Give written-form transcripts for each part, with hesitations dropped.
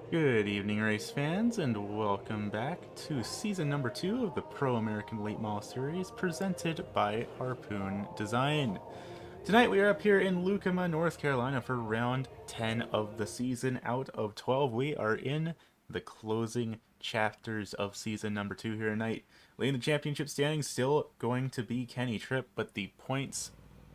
Good evening, race fans, and welcome back to season number 2 of the Pro American Late Model Series presented by Harpoon Design. Tonight we are up here in Lucama, North Carolina for round 10 of the season out of 12. We are in the closing chapters of season number 2 here tonight. Leading the championship standings still going to be Kenny Tripp, but the points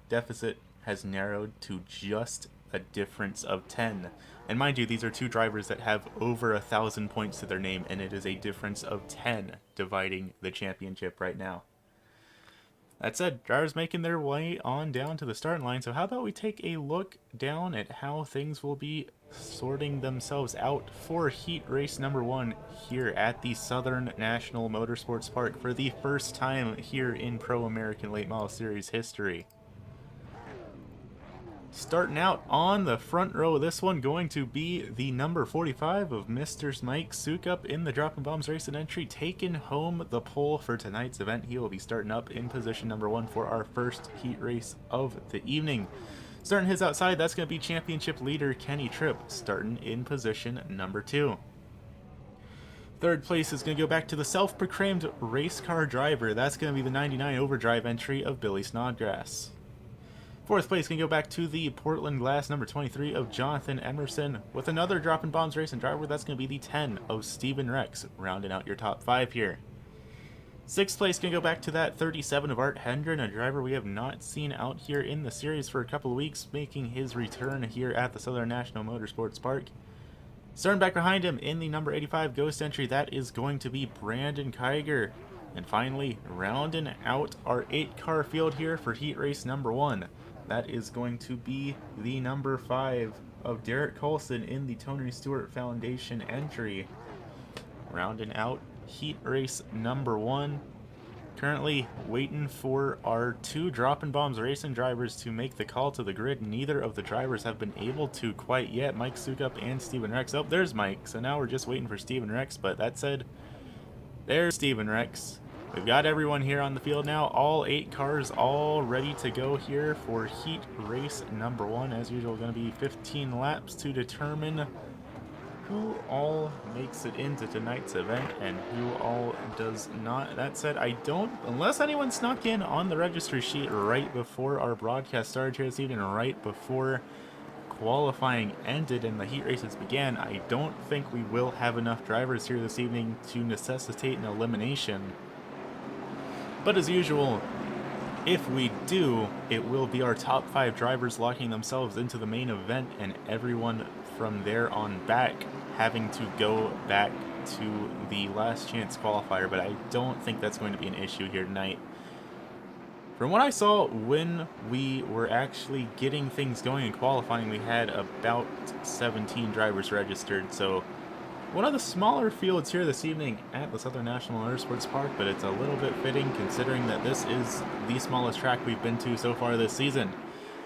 deficit has narrowed to just a difference of 10. And mind you, these are two drivers that have over 1,000 points to their name, and it is a difference of 10 dividing the championship right now. That said, drivers making their way on down to the starting line, so how about we take a look down at how things will be sorting themselves out for heat race number 1 here at the Southern National Motorsports Park for the first time here in Pro American Late Model Series history. Starting out on the front row, this one going to be the number 45 of Mr. Mike Sukup in the Dropping Bombs race and entry, taking home the pole for tonight's event. He will be starting up in position number 1 for our first heat race of the evening. Starting his outside, that's going to be championship leader Kenny Tripp, starting in position number 2. Third place is going to go back to the self-proclaimed race car driver. That's going to be the 99 Overdrive entry of Billy Snodgrass. Fourth place can go back to the Portland Glass number 23 of Jonathan Emerson, with another Dropping Bombs race and driver. That's going to be the 10 of Steven Rex, rounding out your top 5 here. Sixth place can go back to that 37 of Art Hendren, a driver we have not seen out here in the series for a couple of weeks, making his return here at the Southern National Motorsports Park. Starting back behind him in the number 85 Ghost entry, that is going to be Brandon Kiger. And finally, rounding out our 8-car field here for heat race number 1. That is going to be the number 5 of Derek Colson in the Tony Stewart Foundation entry. Rounding out heat race number 1. Currently waiting for our 2 Dropping Bombs racing drivers to make the call to the grid. Neither of the drivers have been able to quite yet. Mike Sukup and Steven Rex. Oh, there's Mike. So now we're just waiting for Steven Rex. But that said, there's Steven Rex. We've got everyone here on the field now, all 8 cars all ready to go here for heat race number 1. As usual, going to be 15 laps to determine who all makes it into tonight's event and who all does not. That said, unless anyone snuck in on the registry sheet right before our broadcast started here this evening, right before qualifying ended and the heat races began, I don't think we will have enough drivers here this evening to necessitate an elimination. But as usual, if we do, it will be our top 5 drivers locking themselves into the main event and everyone from there on back having to go back to the last chance qualifier, but I don't think that's going to be an issue here tonight. From what I saw when we were actually getting things going in qualifying, we had about 17 drivers registered, so one of the smaller fields here this evening at the Southern National Motorsports Park, but it's a little bit fitting considering that this is the smallest track we've been to so far this season.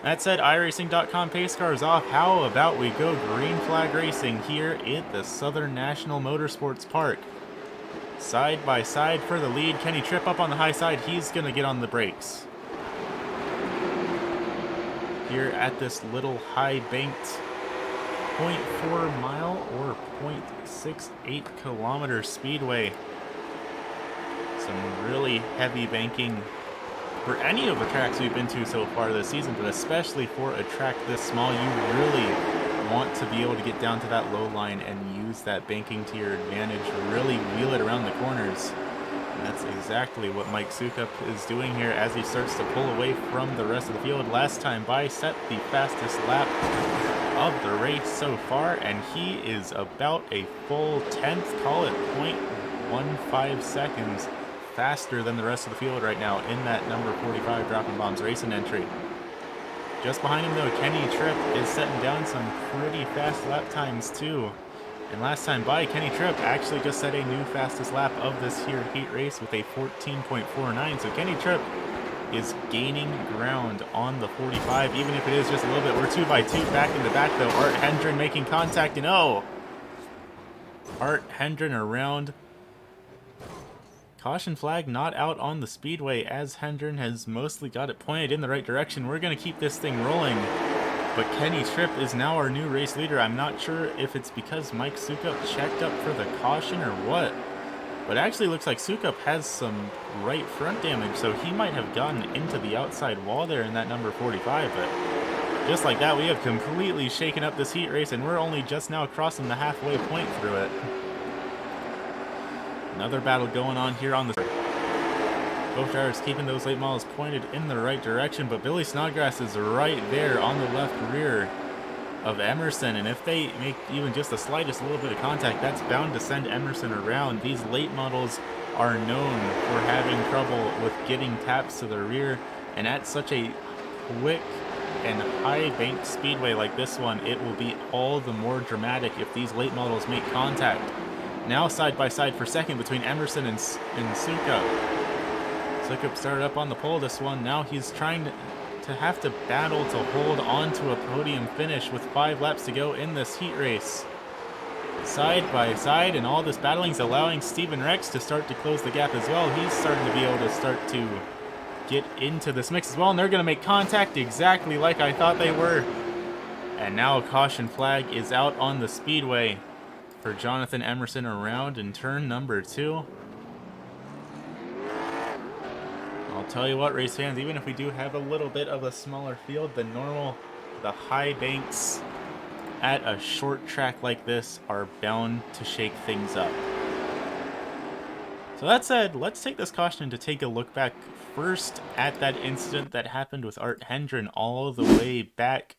That said, iRacing.com pace car is off. How about we go green flag racing here at the Southern National Motorsports Park? Side by side for the lead. Kenny Tripp up on the high side. He's going to get on the brakes. Here at this little high banked 0.4 mile or 0.68 kilometer speedway. Some really heavy banking for any of the tracks we've been to so far this season, but especially for a track this small, you really want to be able to get down to that low line and use that banking to your advantage, really wheel it around the corners. And that's exactly what Mike Sukup is doing here as he starts to pull away from the rest of the field. Last time by, set the fastest lap of the race so far, and he is about a full 10th, call it 0.15 seconds faster than the rest of the field right now in that number 45 Dropping Bombs racing entry. Just behind him though, Kenny Tripp is setting down some pretty fast lap times too. And last time by, Kenny Tripp actually just set a new fastest lap of this here heat race with a 14.49. So Kenny Tripp is gaining ground on the 45, even if it is just a little bit. We're 2 by 2 back in the back though. Art Hendren making contact, and oh! Art Hendren around. Caution flag not out on the speedway as Hendren has mostly got it pointed in the right direction. We're going to keep this thing rolling. But Kenny Tripp is now our new race leader. I'm not sure if it's because Mike Sukup checked up for the caution or what. But it actually looks like Sukup has some right front damage, so he might have gotten into the outside wall there in that number 45. But just like that, we have completely shaken up this heat race, and we're only just now crossing the halfway point through it. Another battle going on here on the... Both drivers keeping those late models pointed in the right direction, but Billy Snodgrass is right there on the left rear of Emerson, and if they make even just the slightest little bit of contact, that's bound to send Emerson around. These late models are known for having trouble with getting taps to the rear, and at such a quick and high banked speedway like this one, it will be all the more dramatic if these late models make contact. Now side by side for second between Emerson and Sukup. Sukup started up on the pole this one. Now he's trying to have to battle to hold on to a podium finish with 5 laps to go in this heat race. Side by side, and all this battling is allowing Steven Rex to start to close the gap as well. He's starting to be able to start to get into this mix as well, and they're going to make contact exactly like I thought they were. And now a caution flag is out on the speedway for Jonathan Emerson around in turn number 2. I'll tell you what, race fans, even if we do have a little bit of a smaller field than normal, the high banks at a short track like this are bound to shake things up. So that said, let's take this caution to take a look back first at that incident that happened with Art Hendren all the way back.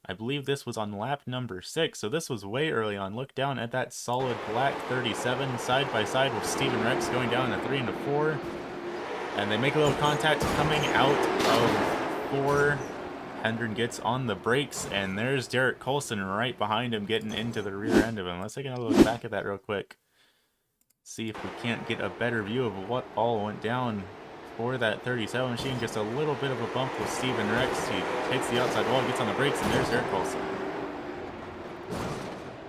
I believe this was on lap number 6, so this was way early on. Look down at that solid black 37 side by side with Steven Rex going down a 3 and a 4. And they make a little contact coming out of 4. Hendren gets on the brakes, and there's Derek Colson right behind him getting into the rear end of him. Let's take another look back at that real quick. See if we can't get a better view of what all went down for that 37 machine. Just a little bit of a bump with Steven Rex. He takes the outside wall, gets on the brakes, and there's Derek Colson.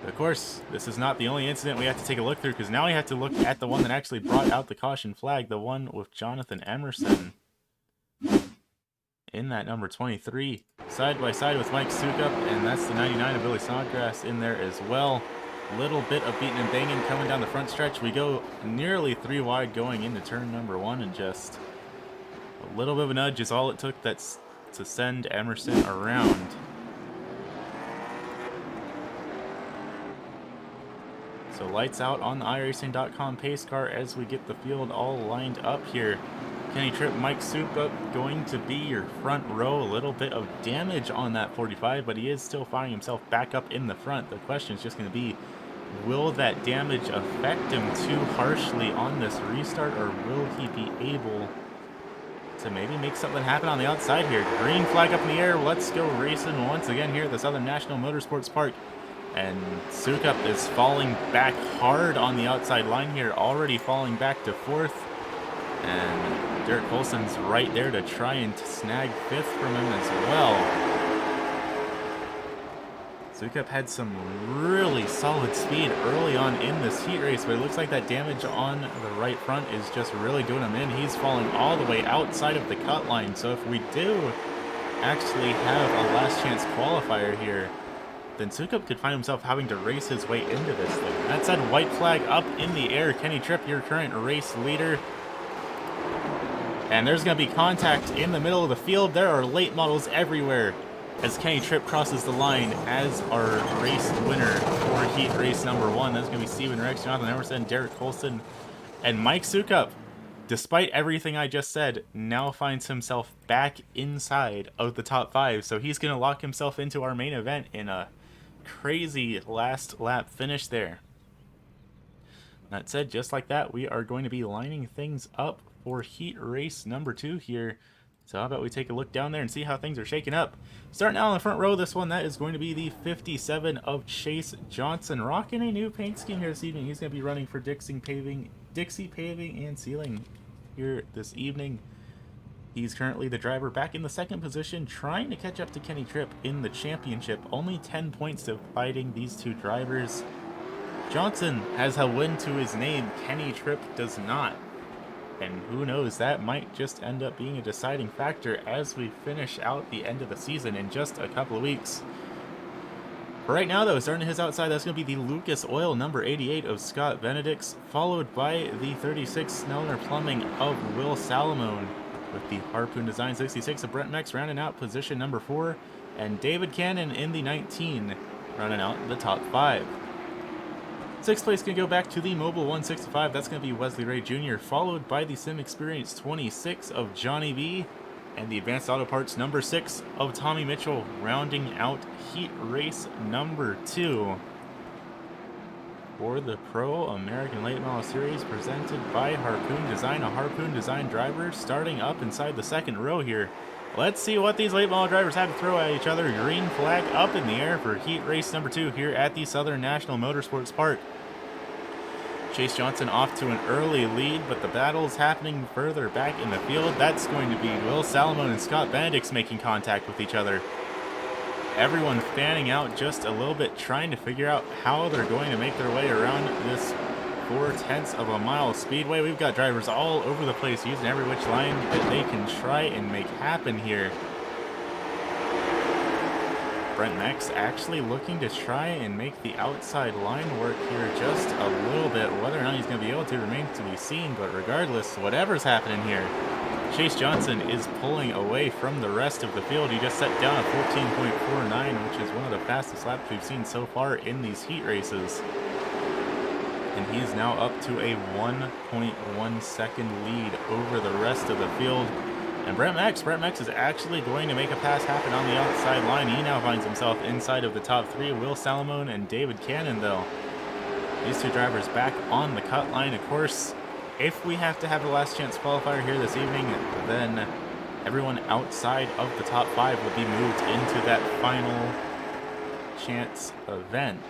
Of course, this is not the only incident we have to take a look through, because now we have to look at the one that actually brought out the caution flag, the one with Jonathan Emerson in that number 23, side by side with Mike Sukup, and that's the 99 of Billy Snodgrass in there as well. Little bit of beating and banging coming down the front stretch. We go nearly 3 wide going into turn number 1, and just a little bit of a nudge is all it took that's to send Emerson around. So lights out on the iRacing.com pace car as we get the field all lined up here. Kenny Tripp, Mike Sukup going to be your front row. A little bit of damage on that 45, but he is still finding himself back up in the front. The question is just going to be, will that damage affect him too harshly on this restart, or will he be able to maybe make something happen on the outside here? Green flag up in the air. Let's go racing once again here at the Southern National Motorsports Park. And Sukup is falling back hard on the outside line here, already falling back to 4th. And Derek Colson's right there to try and snag 5th from him as well. Sukup had some really solid speed early on in this heat race, but it looks like that damage on the right front is just really doing him in. He's falling all the way outside of the cut line. So if we do actually have a last chance qualifier here, then Sukup could find himself having to race his way into this thing. That said, white flag up in the air. Kenny Tripp, your current race leader. And there's going to be contact in the middle of the field. There are late models everywhere as Kenny Tripp crosses the line as our race winner for heat race number 1. That's going to be Steven Rex, Jonathan Emerson, Derek Colson, and Mike Sukup. Despite everything I just said, now finds himself back inside of the top 5. So he's going to lock himself into our main event in a crazy last lap finish there. That said, just like that, we are going to be lining things up for heat race number 2 here. So how about we take a look down there and see how things are shaking up. Starting out on the front row, this one, that is going to be the 57 of Chase Johnson, rocking a new paint scheme here this evening. He's going to be running for Dixie Paving and Sealing here this evening. He's currently the driver back in the 2nd position, trying to catch up to Kenny Tripp in the championship. Only 10 points dividing these 2 drivers. Johnson has a win to his name. Kenny Tripp does not. And who knows, that might just end up being a deciding factor as we finish out the end of the season in just a couple of weeks. For right now, though, starting to his outside, that's going to be the Lucas Oil number 88 of Scott Benedict's, followed by the 36 Snellner Plumbing of Will Salamone, with the Harpoon Design 66 of Brent Mex rounding out position number 4, and David Cannon in the 19, rounding out the top 5. Sixth place going to go back to the Mobile 165. That's going to be Wesley Ray Jr., followed by the Sim Experience 26 of Johnny B, and the Advanced Auto Parts number 6 of Tommy Mitchell, rounding out Heat Race number 2 for the Pro American Late Model Series, presented by Harpoon Design, a Harpoon Design driver starting up inside the second row here. Let's see what these late model drivers have to throw at each other. Green flag up in the air for Heat Race number 2 here at the Southern National Motorsports Park. Chase Johnson off to an early lead, but the battle's happening further back in the field. That's going to be Will Salamone and Scott Benedict's making contact with each other. Everyone fanning out just a little bit, trying to figure out how they're going to make their way around this 4/10 of a mile speedway. We've got drivers all over the place using every which line that they can try and make happen here. Brent Mex actually looking to try and make the outside line work here just a little bit. Whether or not he's going to be able to remains to be seen, but regardless, whatever's happening here, Chase Johnson is pulling away from the rest of the field. He just set down a 14.49, which is one of the fastest laps we've seen so far in these heat races. And he is now up to a 1.1 second lead over the rest of the field. And Brent Mex is actually going to make a pass happen on the outside line. He now finds himself inside of the top 3. Will Salamone and David Cannon, though. These two drivers back on the cut line. Of course, if we have to have the last chance qualifier here this evening, then everyone outside of the top 5 will be moved into that final chance event.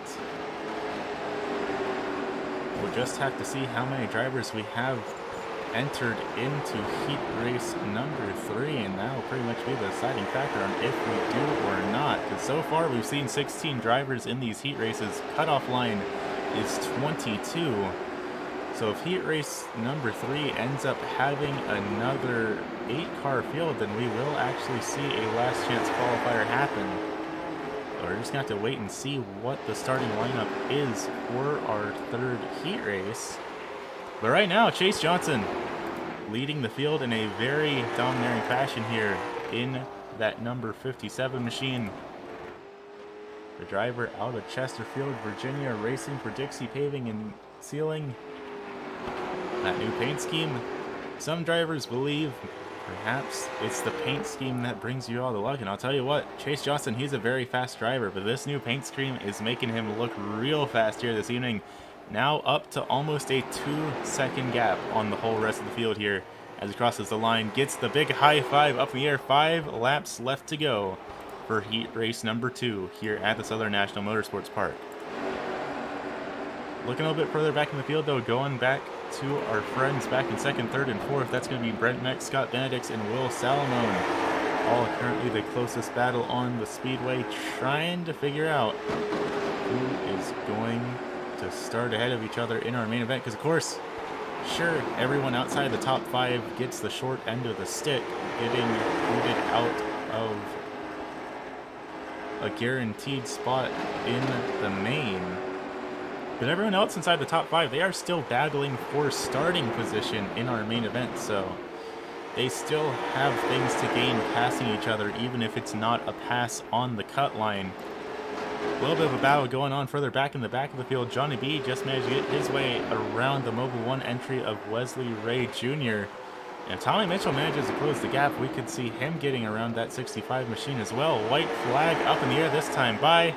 We'll just have to see how many drivers we have entered into heat race number 3, and that will pretty much be the deciding factor on if we do or not. Because so far we've seen 16 drivers in these heat races. Cutoff line is 22. So if heat race number 3 ends up having another 8-car field, then we will actually see a last chance qualifier happen. We're just going to have to wait and see what the starting lineup is for our third heat race. But right now, Chase Johnson leading the field in a very domineering fashion here in that number 57 machine. The driver out of Chesterfield, Virginia, racing for Dixie Paving and Sealing. That new paint scheme, some drivers believe perhaps it's the paint scheme that brings you all the luck. And I'll tell you what, Chase Johnson, he's a very fast driver, but this new paint scheme is making him look real fast here this evening. Now up to almost a 2-second gap on the whole rest of the field here as he crosses the line, gets the big high five up in the air. 5 laps left to go for heat race number 2 here at the Southern National Motorsports Park. Looking a little bit further back in the field, though, going back to our friends back in 2nd, 3rd, and 4th. That's going to be Brent Mex, Scott Benedicts, and Will Salamone. All currently the closest battle on the speedway, trying to figure out who is going to start ahead of each other in our main event. Because, of course, sure, everyone outside the top 5 gets the short end of the stick, getting booted out of a guaranteed spot in the main. But everyone else inside the top 5, they are still battling for starting position in our main event, so they still have things to gain passing each other, even if it's not a pass on the cut line. A little bit of a battle going on further back in the back of the field. Johnny B just managed to get his way around the Mobile 1 entry of Wesley Ray Jr. And if Tommy Mitchell manages to close the gap, we could see him getting around that 65 machine as well. White flag up in the air this time by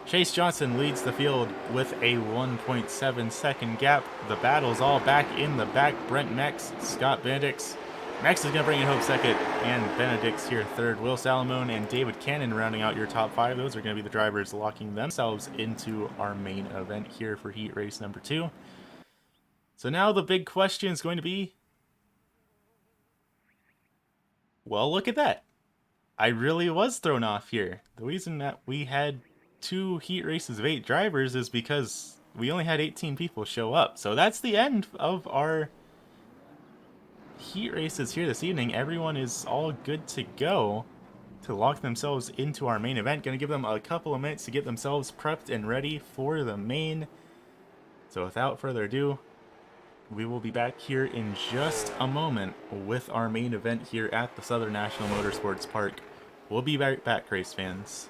Chase Johnson leads the field with a 1.7 second gap. The battle's all back in the back. Brent Mex, Scott Benedicts. Mex is going to bring it home 2nd, and Benedict's here 3rd. Will Salamone and David Cannon rounding out your top 5. Those are going to be the drivers locking themselves into our main event here for heat race number 2. So now the big question is going to be, well, look at that. I really was thrown off here. The reason that we had 2 heat races of 8 drivers is because we only had 18 people show up. So that's the end of our heat races here this evening. Everyone is all good to go to lock themselves into our main event. Going to give them a couple of minutes to get themselves prepped and ready for the main. So without further ado, we will be back here in just a moment with our main event here at the Southern National Motorsports Park. We'll be right back, race fans.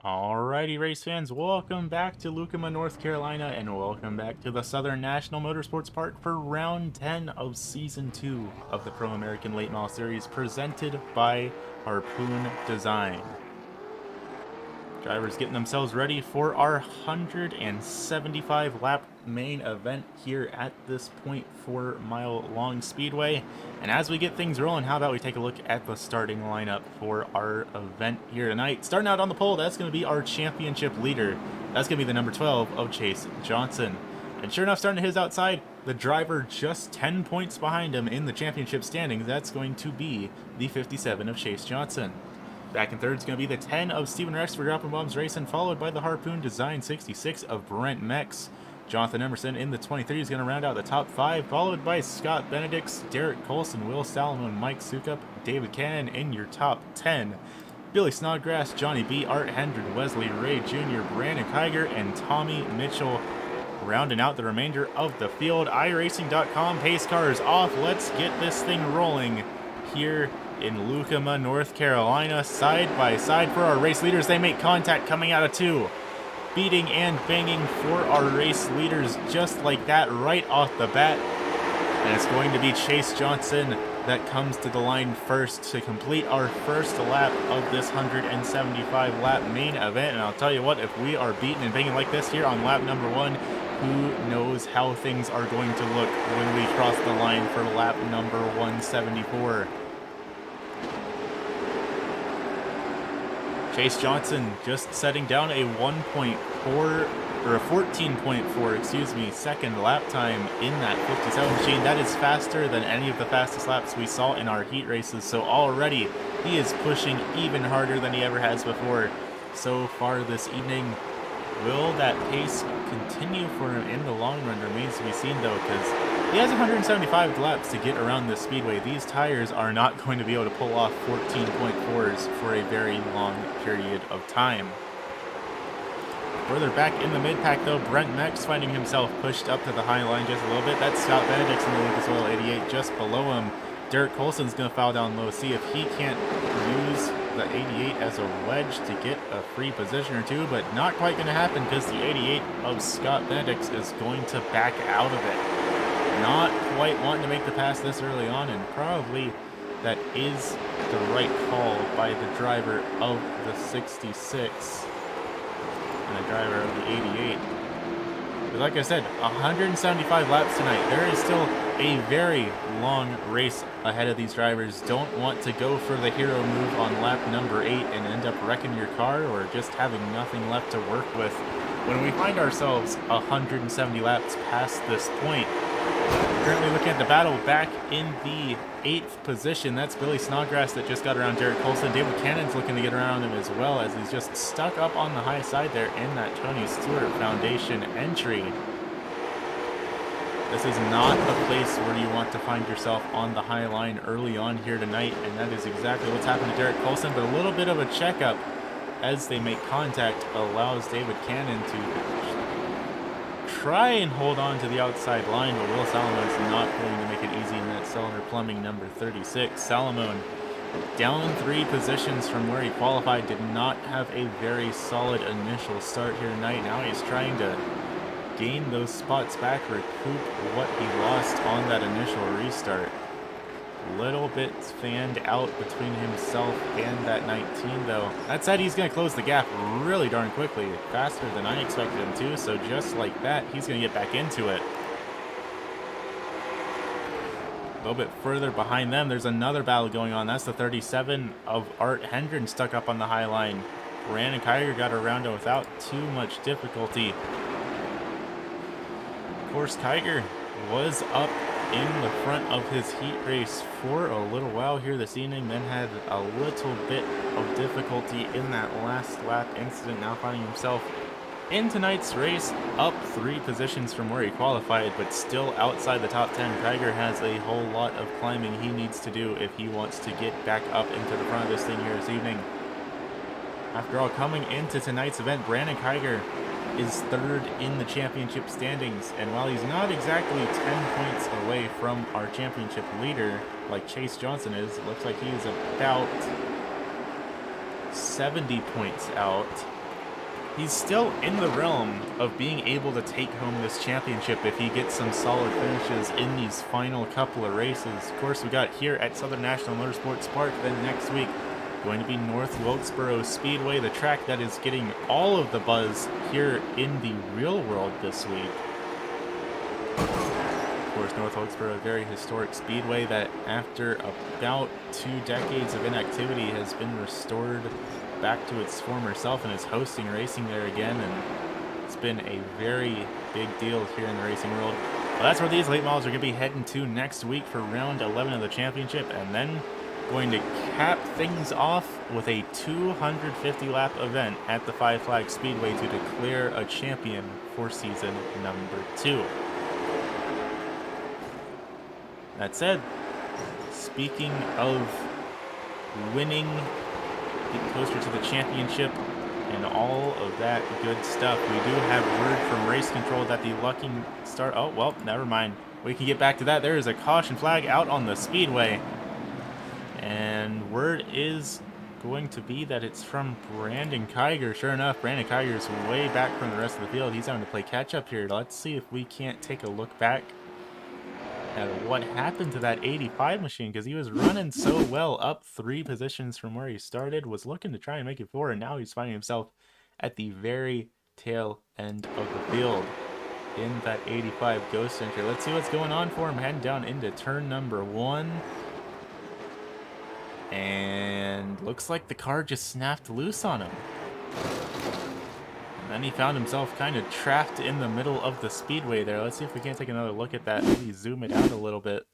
Alrighty, race fans, welcome back to Lucama, North Carolina, and welcome back to the Southern National Motorsports Park for round 10 of Season 2 of the Pro American Late Model Series, presented by Harpoon Design. Drivers getting themselves ready for our 175 lap main event here at this 0.4 mile long speedway. And as we get things rolling, how about we take a look at the starting lineup for our event here tonight. Starting out on the pole, that's going to be our championship leader. That's going to be the number 12 of Chase Johnson. And sure enough, starting to his outside, the driver just 10 points behind him in the championship standings, that's going to be the 57 of Chase Johnson. Back in third is going to be the 10 of Steven Rex for Dropping Bombs Racing, followed by the Harpoon Design 66 of Brent Mex. Jonathan Emerson in the 23 is going to round out the top 5, followed by Scott Benedicts, Derek Colson, Will Salomon, Mike Sukup, David Cannon in your top 10. Billy Snodgrass, Johnny B, Art Hendren, Wesley Ray Jr., Brandon Kiger, and Tommy Mitchell rounding out the remainder of the field. iRacing.com pace car is off. Let's get this thing rolling here in Lucama, North Carolina, side by side for our race leaders. They make contact coming out of 2. Beating and banging for our race leaders just like that right off the bat. And it's going to be Chase Johnson that comes to the line first to complete our first lap of this 175 lap main event. And I'll tell you what, if we are beaten and banging like this here on lap number 1, who knows how things are going to look when we cross the line for lap number 174. Chase Johnson just setting down a 1.4 or a 14.4, excuse me, second lap time in that 57 machine. That is faster than any of the fastest laps we saw in our heat races. So already he is pushing even harder than he ever has before so far this evening. Will that pace continue for him in the long run remains to be seen, though, because he has 175 laps to get around this speedway. These tires are not going to be able to pull off 14.4s for a very long period of time. Further back in the mid-pack, though, Brent Mex finding himself pushed up to the high line just a little bit. That's Scott Benedict's in the lead as well, 88 just below him. Derek Colson's going to foul down low, see if he can't use the 88 as a wedge to get a free position or two, but not quite going to happen because the 88 of Scott Benedict is going to back out of it. Not quite wanting to make the pass this early on, and probably that is the right call by the driver of the 66 and the driver of the 88. But like I said, 175 laps tonight. There is still a very long race ahead of these drivers. Don't want to go for the hero move on lap number 8 and end up wrecking your car or just having nothing left to work with. When we find ourselves 170 laps past this point, currently looking at the battle back in the 8th position. That's Billy Snodgrass that just got around Derek Colson. David Cannon's looking to get around him as well, as he's just stuck up on the high side there in that Tony Stewart Foundation entry. This is not a place where you want to find yourself on the high line early on here tonight, and that is exactly what's happened to Derek Colson. But a little bit of a checkup as they make contact allows David Cannon to try and hold on to the outside line, but Will Salamone's not going to make it easy in that cylinder plumbing number 36. Salamone down 3 positions from where he qualified, did not have a very solid initial start here tonight. Now he's trying to gain those spots back, recoup what he lost on that initial restart. Little bit fanned out between himself and that 19, though. That said, he's going to close the gap really darn quickly, faster than I expected him to, so just like that, he's going to get back into it. A little bit further behind them, there's another battle going on. That's the 37 of Art Hendren stuck up on the high line. Brandon Kiger got around it without too much difficulty. Of course, Kiger was up in the front of his heat race for a little while here this evening, then had a little bit of difficulty in that last lap incident, now finding himself in tonight's race up 3 positions from where he qualified, but still outside the top 10. Kiger has a whole lot of climbing he needs to do if he wants to get back up into the front of this thing here this evening. After all, coming into tonight's event, Brandon Kiger is 3rd in the championship standings, and while he's not exactly 10 points away from our championship leader like Chase Johnson is, it looks like he is about 70 points out. He's still in the realm of being able to take home this championship if he gets some solid finishes in these final couple of races. Of course, we got here at Southern National Motorsports Park, then next week going to be North Wilkesboro Speedway, the track that is getting all of the buzz here in the real world this week. Of course, North Wilkesboro, a very historic speedway that after about 2 decades of inactivity has been restored back to its former self and is hosting racing there again, and it's been a very big deal here in the racing world. Well, that's where these late models are going to be heading to next week for round 11 of the championship, and then going to cap things off with a 250 lap event at the Five Flags Speedway to declare a champion for season number 2. That said, speaking of winning, get closer to the championship and all of that good stuff, we do have word from race control that the lucky start, oh well, never mind, we can get back to that. There is a caution flag out on the speedway. and word is going to be that it's from Brandon Kiger. Sure enough, Brandon Kiger is way back from the rest of the field. He's having to play catch up here. Let's see if we can't take a look back at what happened to that 85 machine, because he was running so well up 3 positions from where he started, was looking to try and make it 4, and now he's finding himself at the very tail end of the field in that 85 ghost entry. Let's see what's going on for him, heading down into turn number 1. And looks like the car just snapped loose on him. And then he found himself kind of trapped in the middle of the speedway there. Let's see if we can't take another look at that. Maybe zoom it out a little bit.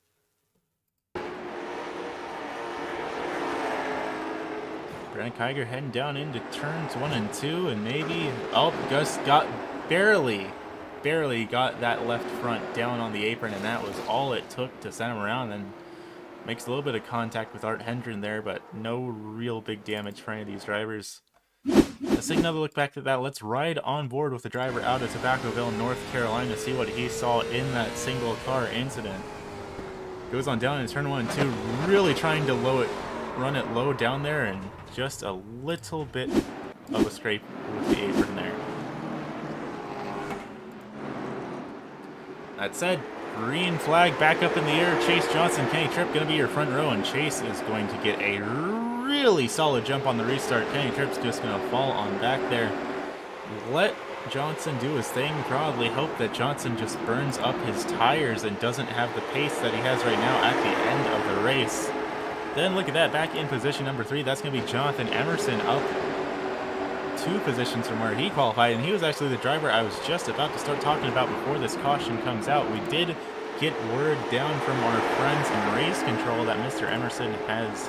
Brandon Kiger heading down into turns 1 and 2, and maybe, oh, just got barely got that left front down on the apron, and that was all it took to send him around. And makes a little bit of contact with Art Hendren there, but no real big damage for any of these drivers. Let's take another look back at that. Let's ride on board with the driver out of Tobaccoville, North Carolina, see what he saw in that single car incident. Goes on down in turn 1 and 2, really trying to run it low down there, and just a little bit of a scrape with the apron there. That said, green flag back up in the air. Chase Johnson, Kenny Tripp going to be your front row, and Chase is going to get a really solid jump on the restart. Kenny Tripp's just going to fall on back there. Let Johnson do his thing. Probably hope that Johnson just burns up his tires and doesn't have the pace that he has right now at the end of the race. Then look at that, back in position number 3. That's going to be Jonathan Emerson, up 2 positions from where he qualified, and he was actually the driver I was just about to start talking about before this caution comes out. We did get word down from our friends in race control that Mr. Emerson has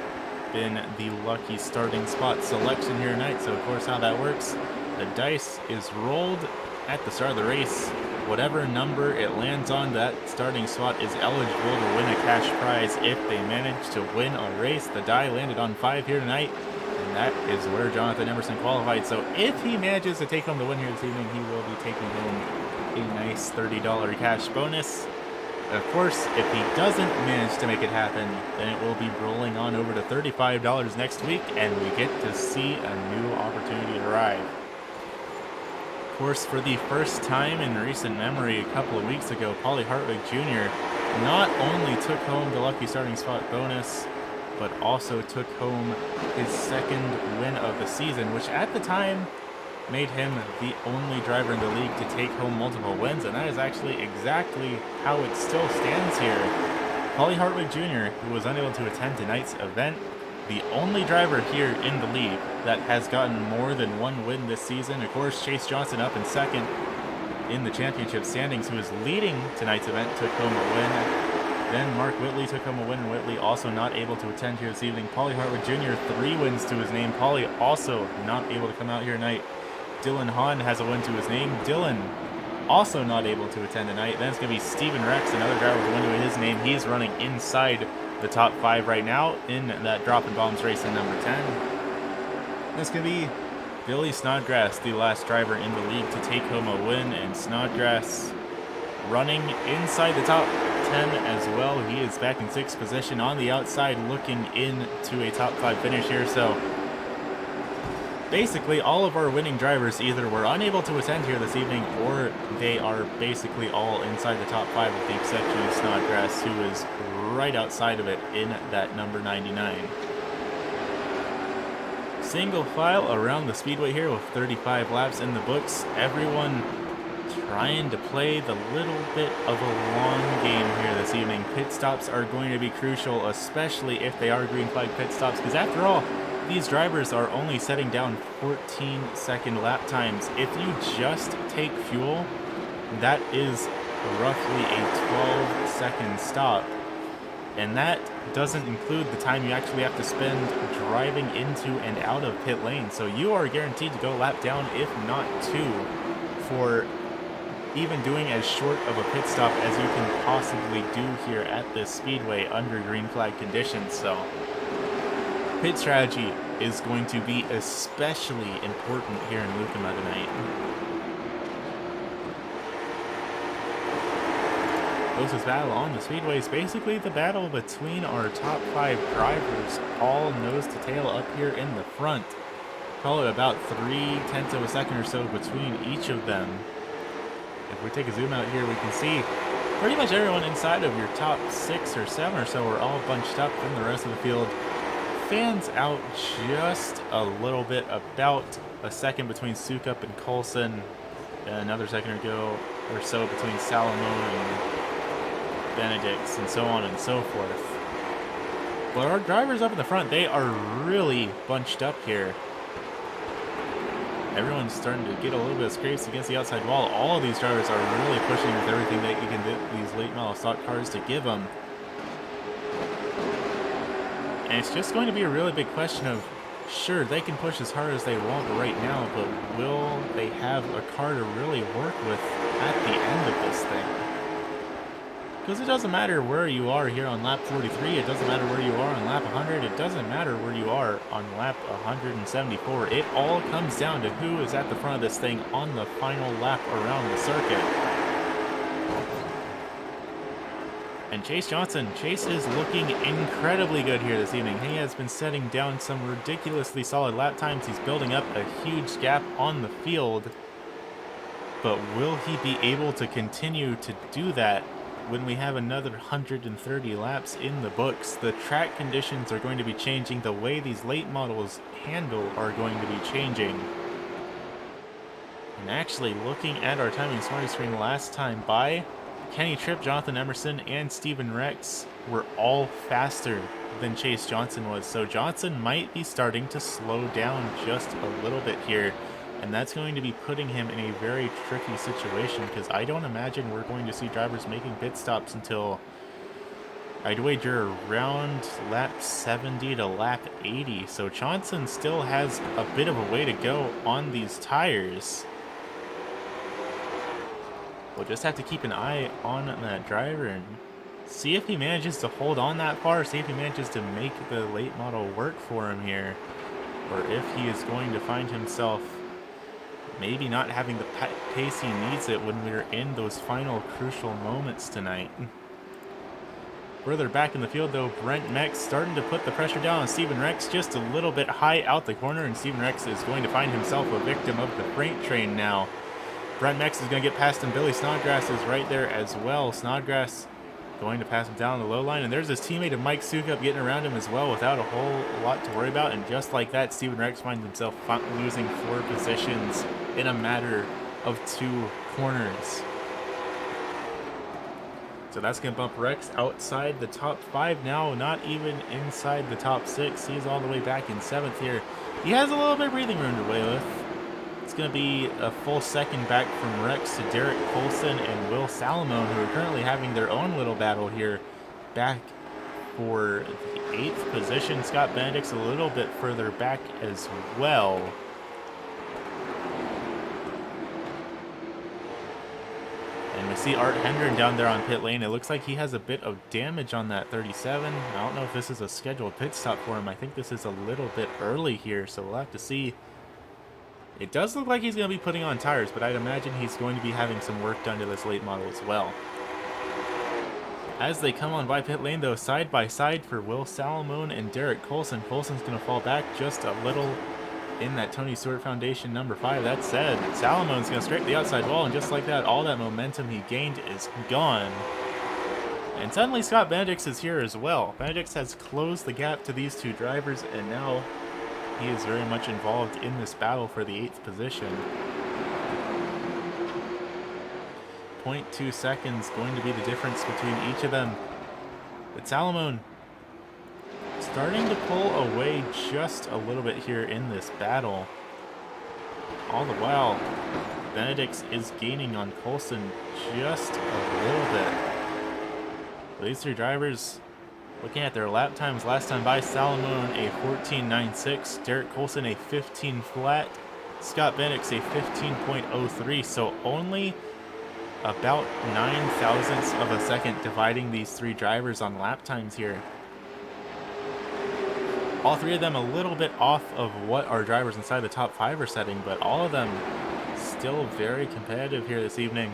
been the lucky starting spot selection here tonight. So of course how that works, the dice is rolled at the start of the race. Whatever number it lands on, that starting spot is eligible to win a cash prize if they manage to win a race. The die landed on 5 here tonight, and that is where Jonathan Emerson qualified. So if he manages to take home the win here this evening, he will be taking home a nice $30 cash bonus. Of course, if he doesn't manage to make it happen, then it will be rolling on over to $35 next week, and we get to see a new opportunity arrive. Of course, for the first time in recent memory, a couple of weeks ago, Paulie Hartwig Jr. not only took home the lucky starting spot bonus, but also took home his 2nd win of the season, which at the time made him the only driver in the league to take home multiple wins, and that is actually exactly how it still stands here. Paulie Hartwig Jr., who was unable to attend tonight's event, the only driver here in the league that has gotten more than 1 win this season. Of course, Chase Johnson up in 2nd in the championship standings, who is leading tonight's event, took home a win. Then Mark Whitley took home a win, and Whitley also not able to attend here this evening. Paulie Hartwig Jr., 3 wins to his name. Paulie also not able to come out here tonight. Dylan Hahn has a win to his name. Dylan also not able to attend tonight. Then it's going to be Steven Rex, another driver with a win to his name. He's running inside the top 5 right now in that dropping bombs race in number 10. That's going to be Billy Snodgrass, the last driver in the league to take home a win, and Snodgrass running inside the top 10 as well. He is back in 6th position on the outside, looking into a top 5 finish here. So basically all of our winning drivers either were unable to attend here this evening, or they are basically all inside the top 5 with the exception of Snodgrass, who is right outside of it in that number 99. Single file around the speedway here with 35 laps in the books. Everyone trying to play the little bit of a long game here this evening. Pit stops are going to be crucial, especially if they are green flag pit stops, because after all, these drivers are only setting down 14-second lap times. If you just take fuel, that is roughly a 12-second stop. And that doesn't include the time you actually have to spend driving into and out of pit lane. So you are guaranteed to go lap down, if not 2, for even doing as short of a pit stop as you can possibly do here at this speedway under green flag conditions. So pit strategy is going to be especially important here in Lukema tonight. Closest battle on the speedways, basically the battle between our top 5 drivers, all nose to tail up here in the front. Probably about 0.3 of a second or so between each of them. If we take a zoom out here, we can see pretty much everyone inside of your top 6 or 7 or so are all bunched up in the rest of the field. Fans out just a little bit, about a second between Sukup and Coulson, and another second ago or so between Salomon and Benedicts, and so on and so forth. But our drivers up in the front, they are really bunched up here. Everyone's starting to get a little bit of scrapes against the outside wall. All of these drivers are really pushing with everything that you can get these late model stock cars to give them. And it's just going to be a really big question of, sure, they can push as hard as they want right now, but will they have a car to really work with at the end of this thing? Because it doesn't matter where you are here on lap 43, it doesn't matter where you are on lap 100, it doesn't matter where you are on lap 174. It all comes down to who is at the front of this thing on the final lap around the circuit. And Chase Johnson, Chase is looking incredibly good here this evening. He has been setting down some ridiculously solid lap times. He's building up a huge gap on the field. But will he be able to continue to do that when we have another 130 laps in the books? The track conditions are going to be changing. The way these late models handle are going to be changing. And actually, looking at our timing smarty screen last time by, Kenny Tripp, Jonathan Emerson, and Steven Rex were all faster than Chase Johnson was. So Johnson might be starting to slow down just a little bit here. And that's going to be putting him in a very tricky situation, because I don't imagine we're going to see drivers making pit stops until, I'd wager, around lap 70 to lap 80. So Johnson still has a bit of a way to go on these tires. We'll just have to keep an eye on that driver and see if he manages to hold on that far, see if he manages to make the late model work for him here, or if he is going to find himself maybe not having the pace he needs it when we're in those final crucial moments tonight. Further back in the field though, Brent Mex starting to put the pressure down on Steven Rex just a little bit high out the corner, and Steven Rex is going to find himself a victim of the freight train now. Brent Mex is going to get past him. Billy Snodgrass is right there as well. Snodgrass going to pass him down the low line, and there's his teammate of Mike Sukup getting around him as well without a whole lot to worry about. And just like that, Steven Rex finds himself losing 4 positions in a matter of 2 corners. So that's going to bump Rex outside the top 5 now, not even inside the top 6. He's all the way back in 7th here. He has a little bit of breathing room to play with. It's going to be a full second back from Rex to Derek Coulson and Will Salomon, who are currently having their own little battle here back for the 8th position. Scott Benedict's a little bit further back as well. And we see Art Hendren down there on pit lane. It looks like he has a bit of damage on that 37. I don't know if this is a scheduled pit stop for him. I think this is a little bit early here, so we'll have to see. It does look like he's going to be putting on tires, but I'd imagine he's going to be having some work done to this late model as well. As they come on by pit lane, though, side by side for Will Salomon and Derek Coulson. Coulson's going to fall back just a little in that Tony Stewart Foundation number 5. That said, Salomon's going to scrape the outside wall, and just like that, all that momentum he gained is gone. And suddenly Scott Benedicts is here as well. Benedicts has closed the gap to these 2 drivers, and now he is very much involved in this battle for the 8th position. 0.2 seconds going to be the difference between each of them. But Salomon starting to pull away just a little bit here in this battle. All the while, Benedicts is gaining on Coulson just a little bit. These 3 drivers, looking at their lap times last time by, Salomon a 14.96, Derek Coulson a 15 flat, Scott Benedicts a 15.03, so only about 9 thousandths of a second dividing these 3 drivers on lap times here. All 3 of them a little bit off of what our drivers inside the top 5 are setting, but all of them still very competitive here this evening.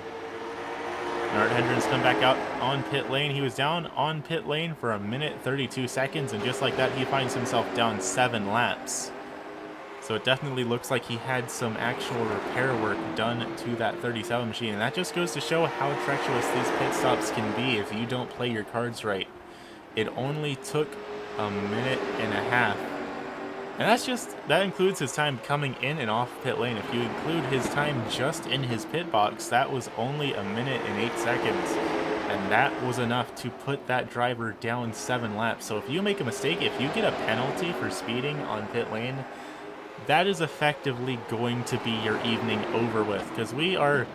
Art Hendren's come back out on pit lane. He was down on pit lane for 1:32 seconds, and just like that, he finds himself down 7 laps. So it definitely looks like he had some actual repair work done to that 37 machine, and that just goes to show how treacherous these pit stops can be if you don't play your cards right. It only took 1.5 minutes. And that includes his time coming in and off pit lane. If you include his time just in his pit box, that was only 1:08 seconds. And that was enough to put that driver down 7 laps. So if you make a mistake, if you get a penalty for speeding on pit lane, that is effectively going to be your evening over with. Because we are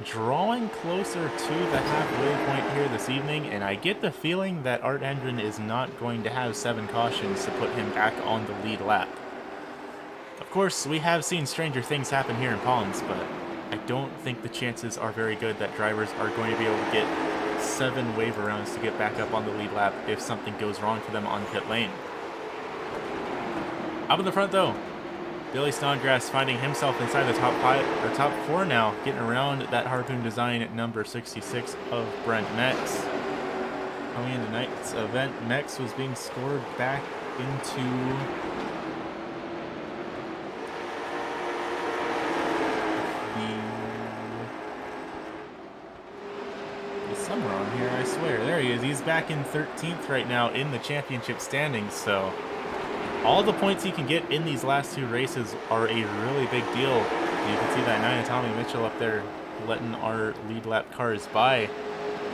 drawing closer to the halfway point here this evening, and I get the feeling that Art Hendren is not going to have 7 cautions to put him back on the lead lap. Of course, we have seen stranger things happen here in P.A.L.M.S, but I don't think the chances are very good that drivers are going to be able to get 7 wave rounds to get back up on the lead lap if something goes wrong for them on pit lane. Up in the front though, Billy Snodgrass finding himself inside the top 4 now, getting around that Harpoon design at number 66 of Brent Mex. Coming into tonight's event, Mex was being scored back into somewhere on here, I swear. There he is. He's back in 13th right now in the championship standings, so all the points he can get in these last 2 races are a really big deal. You can see that 9 Tommy Mitchell up there letting our lead lap cars by.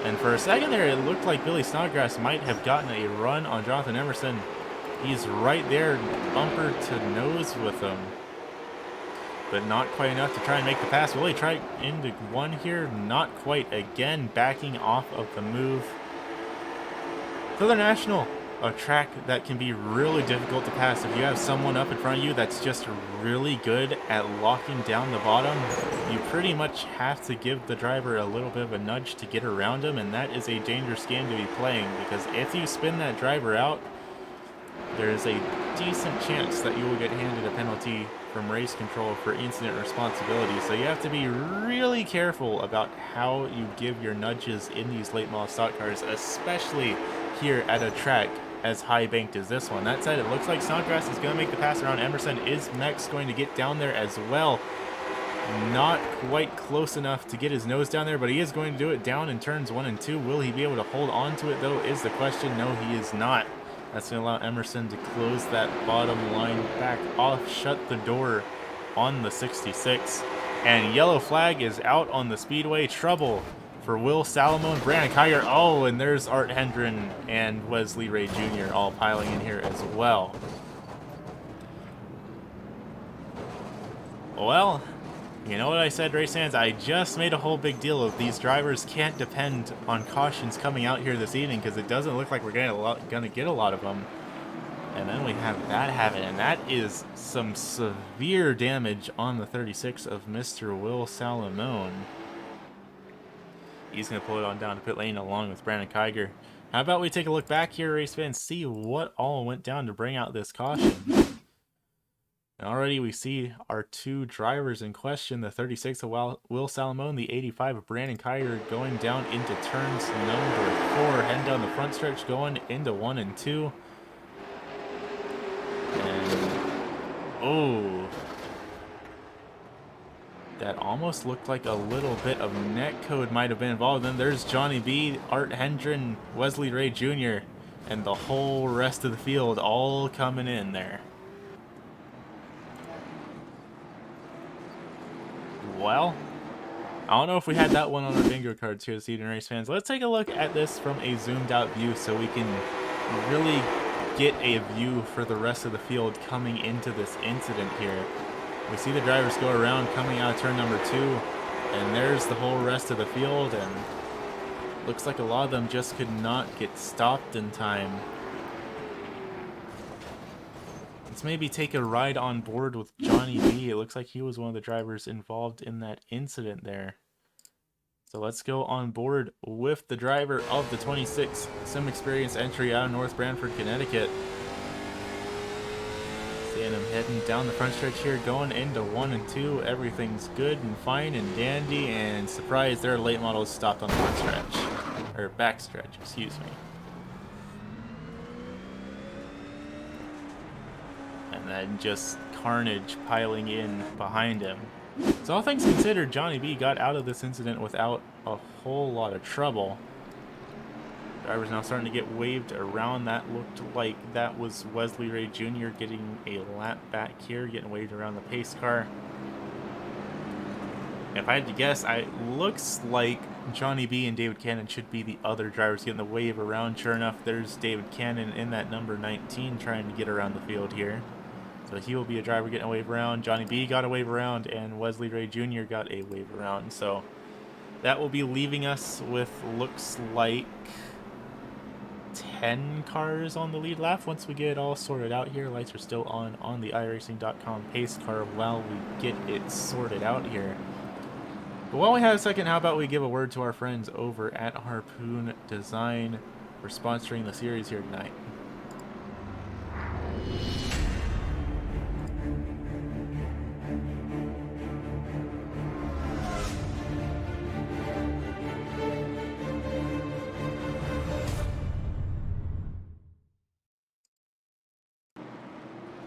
And for a second there, it looked like Billy Snodgrass might have gotten a run on Jonathan Emerson. He's right there, bumper to nose with him. But not quite enough to try and make the pass. Will he try into 1 here? Not quite. Again, backing off of the move. Southern National, a track that can be really difficult to pass. If you have someone up in front of you that's just really good at locking down the bottom, you pretty much have to give the driver a little bit of a nudge to get around him, and that is a dangerous game to be playing, because if you spin that driver out, there is a decent chance that you will get handed a penalty from race control for incident responsibility. So you have to be really careful about how you give your nudges in these late model stock cars, especially here at a track as high banked as this one. That said, it looks like Snodgrass is going to make the pass around Emerson. Is Mex going to get down there as well? Not quite close enough to get his nose down there, but he is going to do it down in turns 1 and 2. Will he be able to hold on to it though, is the question. No, he is not. That's going to allow Emerson to close that bottom line back off, shut the door on the 66. And yellow flag is out on the speedway. Trouble for Will Salamone, Brandon Kiger. Oh, and there's Art Hendren and Wesley Ray Jr. all piling in here as well. Well, you know what I said, race fans? I just made a whole big deal of these drivers can't depend on cautions coming out here this evening, because it doesn't look like we're gonna get a lot of them. And then we have that happen, and that is some severe damage on the 36 of Mr. Will Salamone. He's going to pull it on down to pit lane along with Brandon Kiger. How about we take a look back here, race fans, see what all went down to bring out this caution. And already we see our 2 drivers in question, the 36 of Will Salamone, the 85 of Brandon Kiger, going down into turns number 4, heading down the front stretch, going into 1 and 2. And, oh, that almost looked like a little bit of net code might have been involved. Then there's Johnny B, Art Hendren, Wesley Ray Jr., and the whole rest of the field all coming in there. Well, I don't know if we had that one on our bingo cards here this evening, race fans. Let's take a look at this from a zoomed out view so we can really get a view for the rest of the field coming into this incident here. We see the drivers go around coming out of turn number 2, and there's the whole rest of the field, and looks like a lot of them just could not get stopped in time. Let's maybe take a ride on board with Johnny B. It looks like he was one of the drivers involved in that incident there. So let's go on board with the driver of the 26 Sim Experience entry out of North Branford, Connecticut. And I'm heading down the front stretch here, going into 1 and 2. Everything's good and fine and dandy, and surprise, their late models stopped on the front stretch. Or back stretch, excuse me. And then just carnage piling in behind him. So all things considered, Johnny B got out of this incident without a whole lot of trouble. Driver's now starting to get waved around. That looked like that was Wesley Ray Jr. getting a lap back here, getting waved around the pace car. If I had to guess, it looks like Johnny B and David Cannon should be the other drivers getting the wave around. Sure enough, there's David Cannon in that number 19 trying to get around the field here. So he will be a driver getting a wave around. Johnny B got a wave around, and Wesley Ray Jr. got a wave around. So that will be leaving us with, looks like, 10 cars on the lead lap once we get it all sorted out here. Lights are still on the iRacing.com pace car while we get it sorted out here. But while we have a second, how about we give a word to our friends over at Harpoon Design for sponsoring the series here tonight.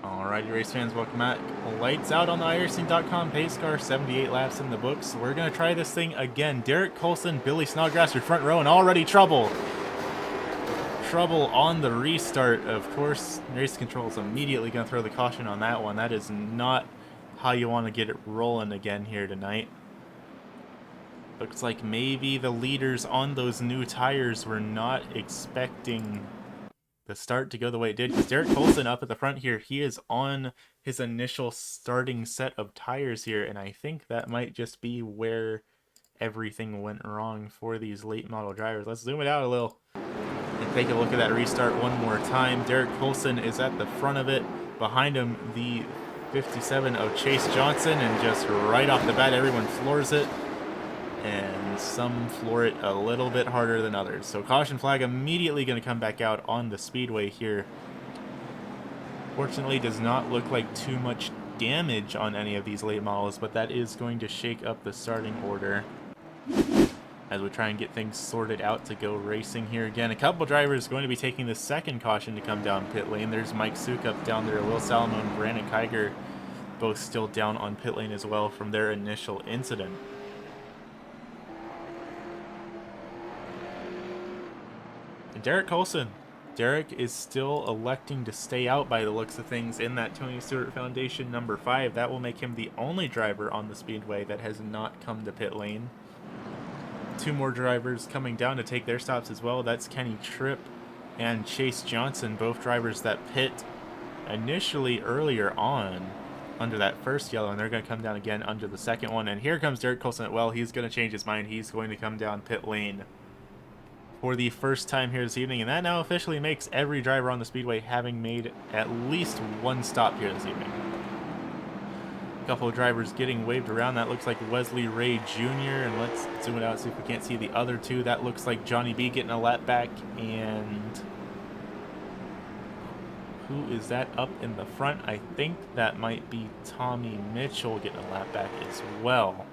Alrighty, race fans, welcome back. Lights out on the iRacing.com pace car, 78 laps in the books. We're going to try this thing again. Derek Colson, Billy Snodgrass, your front row, and already trouble. Trouble on the restart. Of course, race control is immediately going to throw the caution on that one. That is not how you want to get it rolling again here tonight. Looks like maybe the leaders on those new tires were not expecting the start to go the way it did, because Derek Colson up at the front here, he is on his initial starting set of tires here, and I think that might just be where everything went wrong for these late model drivers. Let's zoom it out a little and take a look at that restart one more time. Derek Colson is at the front of it. Behind him, the 57 of Chase Johnson, and just right off the bat, everyone floors it. And some floor it a little bit harder than others. So caution flag immediately going to come back out on the speedway here. Fortunately, does not look like too much damage on any of these late models, but that is going to shake up the starting order as we try and get things sorted out to go racing here again. A couple drivers going to be taking the second caution to come down pit lane. There's Mike Sukup down there, Will Salomon and Brandon Kiger, both still down on pit lane as well from their initial incident. Derek Colson. Derek is still electing to stay out by the looks of things in that Tony Stewart Foundation number 5. That will make him the only driver on the speedway that has not come to pit lane. Two more drivers coming down to take their stops as well. That's Kenny Tripp and Chase Johnson, both drivers that pit initially earlier on under that first yellow, and they're going to come down again under the second one. And here comes Derek Colson. Well, he's going to change his mind. He's going to come down pit lane for the first time here this evening, and that now officially makes every driver on the speedway having made at least one stop here this evening. A couple of drivers getting waved around. That looks like Wesley Ray Jr., and let's zoom it out, see if we can't see the other two. That looks like Johnny B getting a lap back, and who is that up in the front? I think that might be Tommy Mitchell getting a lap back as well.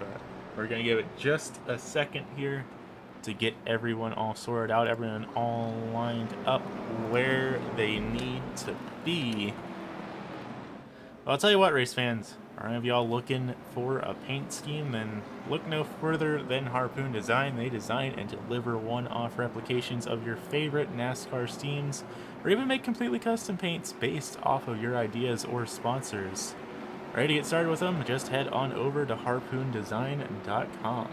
But we're going to give it just a second here to get everyone all sorted out, everyone all lined up where they need to be. Well, I'll tell you what, race fans, are any of y'all looking for a paint scheme? Then look no further than Harpoon Design. They design and deliver one-off replications of your favorite NASCAR teams, or even make completely custom paints based off of your ideas or sponsors. Ready to get started with them? Just head on over to harpoondesign.com.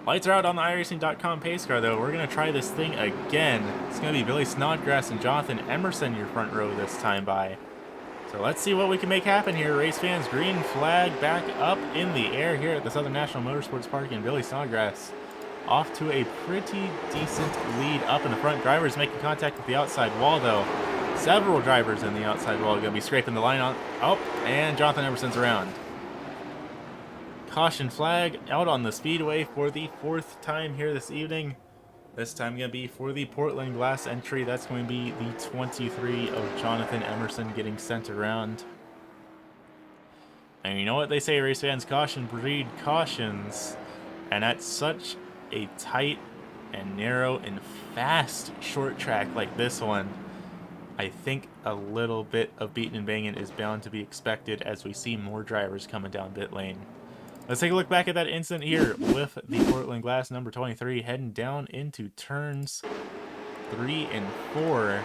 Lights are out on the iRacing.com pace car, though. We're going to try this thing again. It's going to be Billy Snodgrass and Jonathan Emerson your front row this time by. So let's see what we can make happen here, race fans. Green flag back up in the air here at the Southern National Motorsports Park, and Billy Snodgrass off to a pretty decent lead up in the front. Drivers making contact with the outside wall, though. Several drivers in the outside wall are going to be scraping the line on. Oh, and Jonathan Emerson's around. Caution flag out on the speedway for the 4th time here this evening. This time going to be for the Portland Glass entry. That's going to be the 23 of Jonathan Emerson getting sent around. And you know what they say, race fans, caution breed cautions. And at such a tight and narrow and fast short track like this one, I think a little bit of beating and banging is bound to be expected as we see more drivers coming down pit lane. Let's take a look back at that incident here with the Portland Glass number 23 heading down into turns 3 and 4.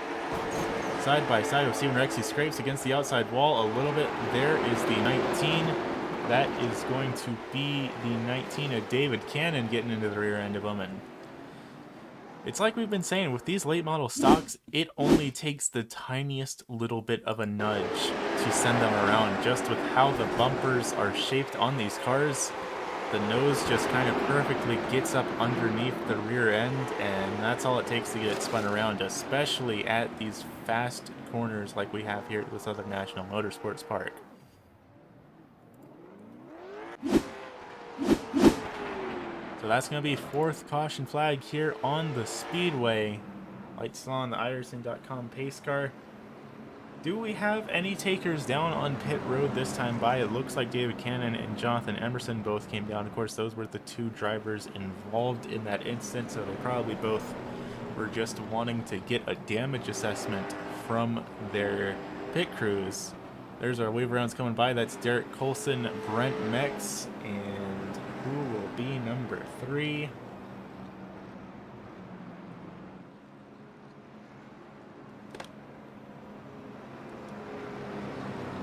Side by side with Steven Rex, he scrapes against the outside wall a little bit. There is the 19. That is going to be the 19 of David Cannon getting into the rear end of him. And it's like we've been saying, with these late model stocks, it only takes the tiniest little bit of a nudge to send them around. Just with how the bumpers are shaped on these cars, the nose just kind of perfectly gets up underneath the rear end, and that's all it takes to get it spun around, especially at these fast corners like we have here at the Southern National Motorsports Park. So that's going to be 4th caution flag here on the speedway. Lights on the iRacing.com pace car. Do we have any takers down on pit road this time by? It looks like David Cannon and Jonathan Emerson both came down. Of course, those were the 2 drivers involved in that incident, so they probably both were just wanting to get a damage assessment from their pit crews. There's our wave rounds coming by. That's Derek Colson, Brent Mex, and who will be number 3?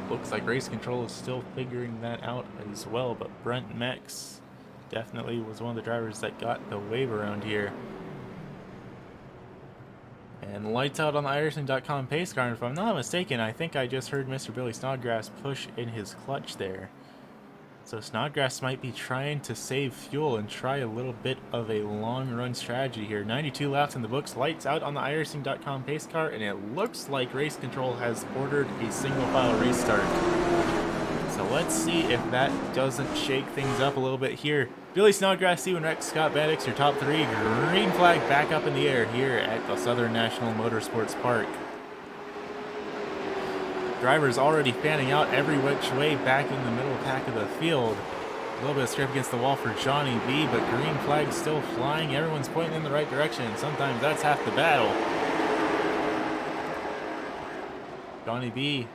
Looks like race control is still figuring that out as well, but Brent Mex definitely was one of the drivers that got the wave around here. And lights out on the iRacing.com pace car. And if I'm not mistaken, I think I just heard Mr. Billy Snodgrass push in his clutch there. So Snodgrass might be trying to save fuel and try a little bit of a long run strategy here. 92 laps in the books, lights out on the iRacing.com pace car, and it looks like race control has ordered a single file restart. So let's see if that doesn't shake things up a little bit here. Billy Snodgrass, Steven Rex, Scott Bendix, your top 3. Green flag back up in the air here at the Southern National Motorsports Park. Drivers already fanning out every which way back in the middle pack of the field. A little bit of scrape against the wall for Johnny B, but green flag still flying. Everyone's pointing in the right direction, and sometimes that's half the battle. Johnny B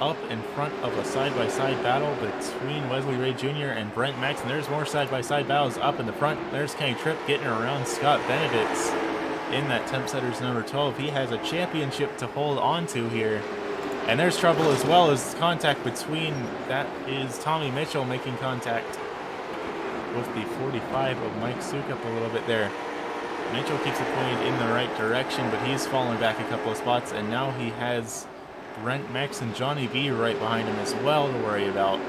up in front of a side-by-side battle between Wesley Ray Jr. and Brent Mex, and there's more side-by-side battles up in the front. There's Kenny Tripp getting around Scott Benedict's in that temp setters number 12. He has a championship to hold on to here. And there's trouble as well as contact between, that is Tommy Mitchell making contact with the 45 of Mike Sukup a little bit there. Mitchell keeps it pointed in the right direction, but he's fallen back a couple of spots, and now he has Brent Mex and Johnny B right behind him as well to worry about.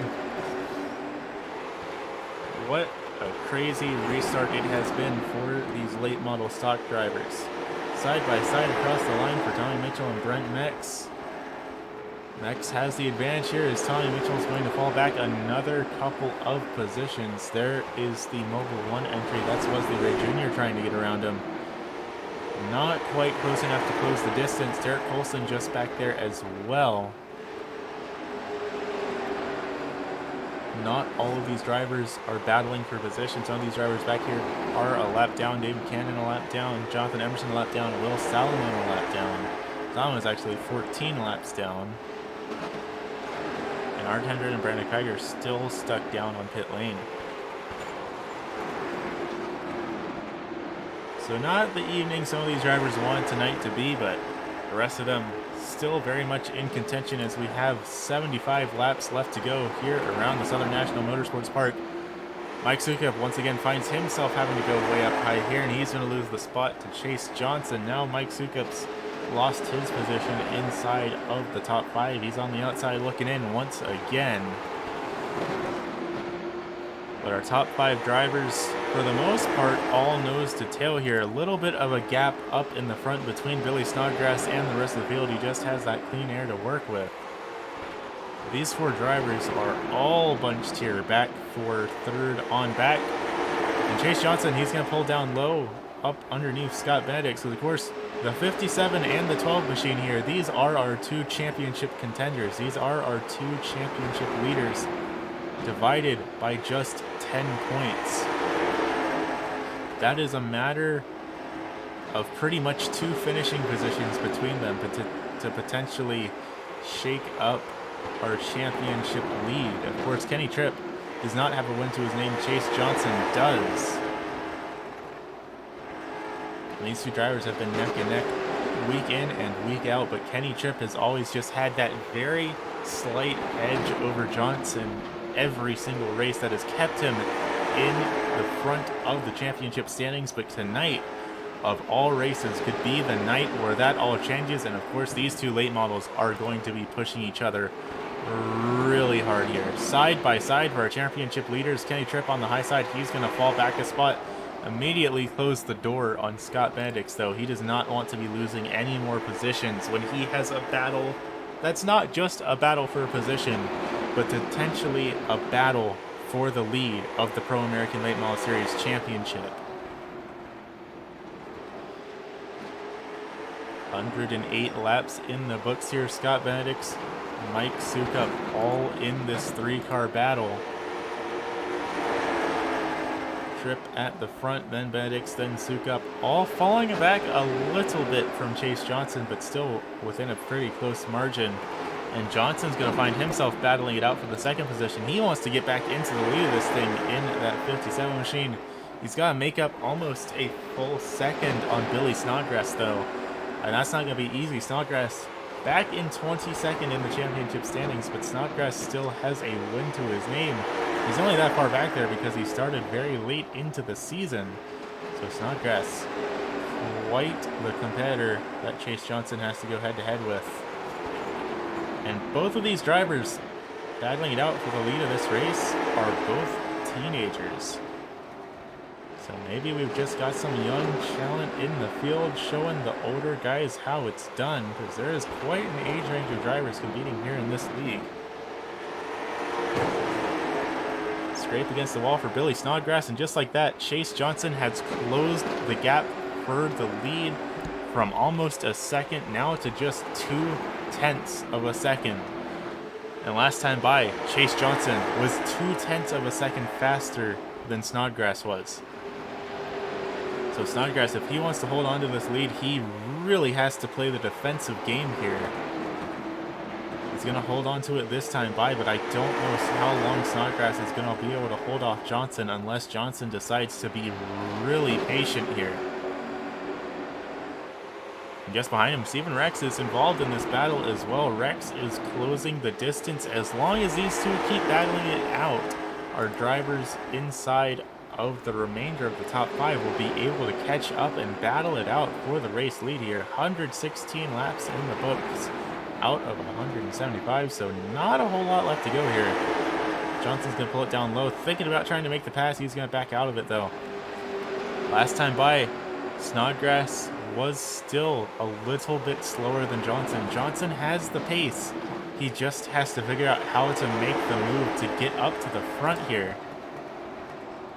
What a crazy restart it has been for these late model stock drivers. Side by side across the line for Tommy Mitchell and Brent Mex. Mex has the advantage here as Tommy Mitchell is going to fall back another couple of positions. There is the Mobile 1 entry. That's Wesley Ray Jr. trying to get around him. Not quite close enough to close the distance. Derek Colson just back there as well. Not all of these drivers are battling for position. Some of these drivers back here are a lap down. David Cannon a lap down. Jonathan Emerson a lap down. Will Salomon a lap down. Salomon is actually 14 laps down. And Art Hendren and Brandon Kiger still stuck down on pit lane. So not the evening some of these drivers wanted tonight to be, but the rest of them still very much in contention as we have 75 laps left to go here around the Southern National Motorsports Park. Mike Sukup once again finds himself having to go way up high here, and he's going to lose the spot to Chase Johnson. Now Mike Sukup's lost his position inside of the top 5. He's on the outside looking in once again. But our top 5 drivers, for the most part, all nose to tail here. A little bit of a gap up in the front between Billy Snodgrass and the rest of the field. He just has that clean air to work with. These 4 drivers are all bunched here, back for 3rd on back. And Chase Johnson, he's going to pull down low up underneath Scott Benedict. So, of course, the 57 and the 12 machine here, these are our two championship contenders. These are our two championship leaders, divided by just 10 points. That is a matter of pretty much two finishing positions between them to potentially shake up our championship lead. Of course, Kenny Tripp does not have a win to his name. Chase Johnson does. And these two drivers have been neck and neck week in and week out, but Kenny Tripp has always just had that very slight edge over Johnson every single race that has kept him in the front of the championship standings. But tonight, of all races, could be the night where that all changes. And of course, these two late models are going to be pushing each other really hard here. Side by side for our championship leaders. Kenny Tripp on the high side. He's going to fall back a spot. Immediately close the door on Scott Benedict, though. He does not want to be losing any more positions when he has a battle that's not just a battle for a position, but potentially a battle for the lead of the Pro American Late Model Series Championship. 108 laps in the books here. Scott Benedict, Mike Sukup, all in this three-car battle. Tripp at the front, then Benedict, then Sukup, all falling back a little bit from Chase Johnson, but still within a pretty close margin. And Johnson's going to find himself battling it out for the second position. He wants to get back into the lead of this thing in that 57 machine. He's got to make up almost a full second on Billy Snodgrass, though. And that's not going to be easy. Snodgrass back in 22nd in the championship standings, but Snodgrass still has a win to his name. He's only that far back there because he started very late into the season. So Snodgrass, quite the competitor that Chase Johnson has to go head-to-head with. And both of these drivers battling it out for the lead of this race are both teenagers. So maybe we've just got some young talent in the field showing the older guys how it's done, because there is quite an age range of drivers competing here in this league. Scrape against the wall for Billy Snodgrass, and just like that, Chase Johnson has closed the gap for the lead from almost a second now to just 0.2 of a second. And last time by, Chase Johnson was 0.2 of a second faster than Snodgrass was. So Snodgrass, if he wants to hold on to this lead, he really has to play the defensive game here. He's going to hold on to it this time by, but I don't know how long Snodgrass is going to be able to hold off Johnson unless Johnson decides to be really patient here. And just behind him, Steven Rex is involved in this battle as well. Rex is closing the distance. As long as these two keep battling it out, our drivers inside of the remainder of the top five will be able to catch up and battle it out for the race lead here. 116 laps in the books out of 175, so not a whole lot left to go here. Johnson's going to pull it down low, thinking about trying to make the pass. He's going to back out of it, though. Last time by, Snodgrass was still a little bit slower than Johnson. Johnson has the pace. He just has to figure out how to make the move to get up to the front here.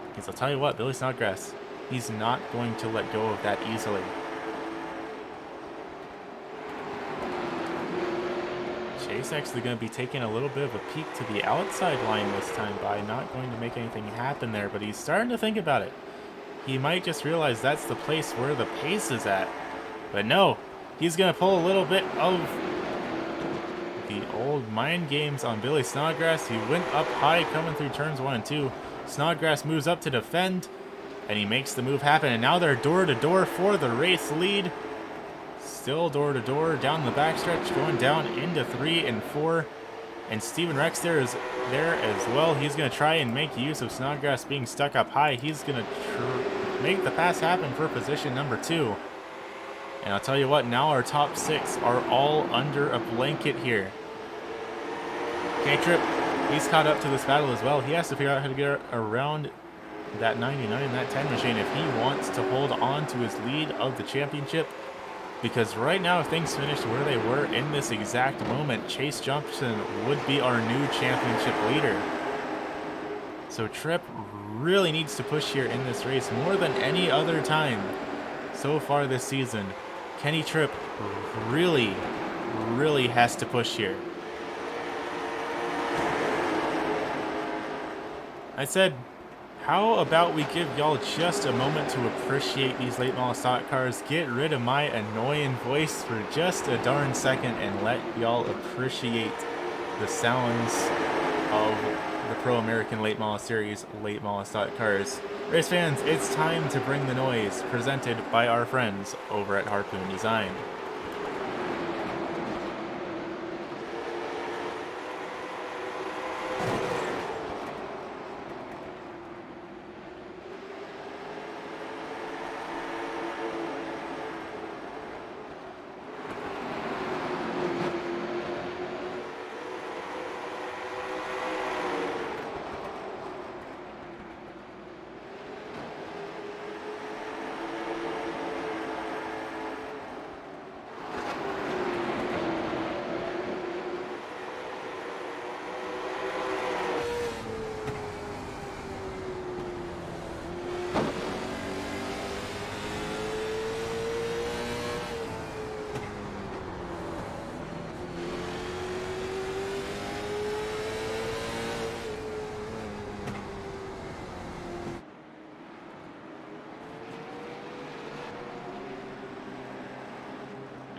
Because I'll tell you what, Billy Snodgrass, he's not going to let go of that easily. Chase actually going to be taking a little bit of a peek to the outside line this time by, not going to make anything happen there, but he's starting to think about it. He might just realize that's the place where the pace is at. But no, he's going to pull a little bit of the old mind games on Billy Snodgrass. He went up high coming through turns 1 and 2. Snodgrass moves up to defend, and he makes the move happen. And now they're door-to-door for the race lead. Still door-to-door down the backstretch, going down into 3 and 4. And Steven Rex there is there as well. He's going to try and make use of Snodgrass being stuck up high. He's going to make the pass happen for position number 2. And I'll tell you what, now our top 6 are all under a blanket here. K-Trip, he's caught up to this battle as well. He has to figure out how to get around that 99, that 10 machine if he wants to hold on to his lead of the championship. Because right now, if things finished where they were in this exact moment, Chase Johnson would be our new championship leader. So Tripp really needs to push here in this race more than any other time so far this season. Kenny Tripp really has to push here. I said, how about we give y'all just a moment to appreciate these late model stock cars, get rid of my annoying voice for just a darn second, and let y'all appreciate the sounds of the Pro American Late Model Series late model stock cars. Race fans, it's time to bring the noise, presented by our friends over at Harpoon Design.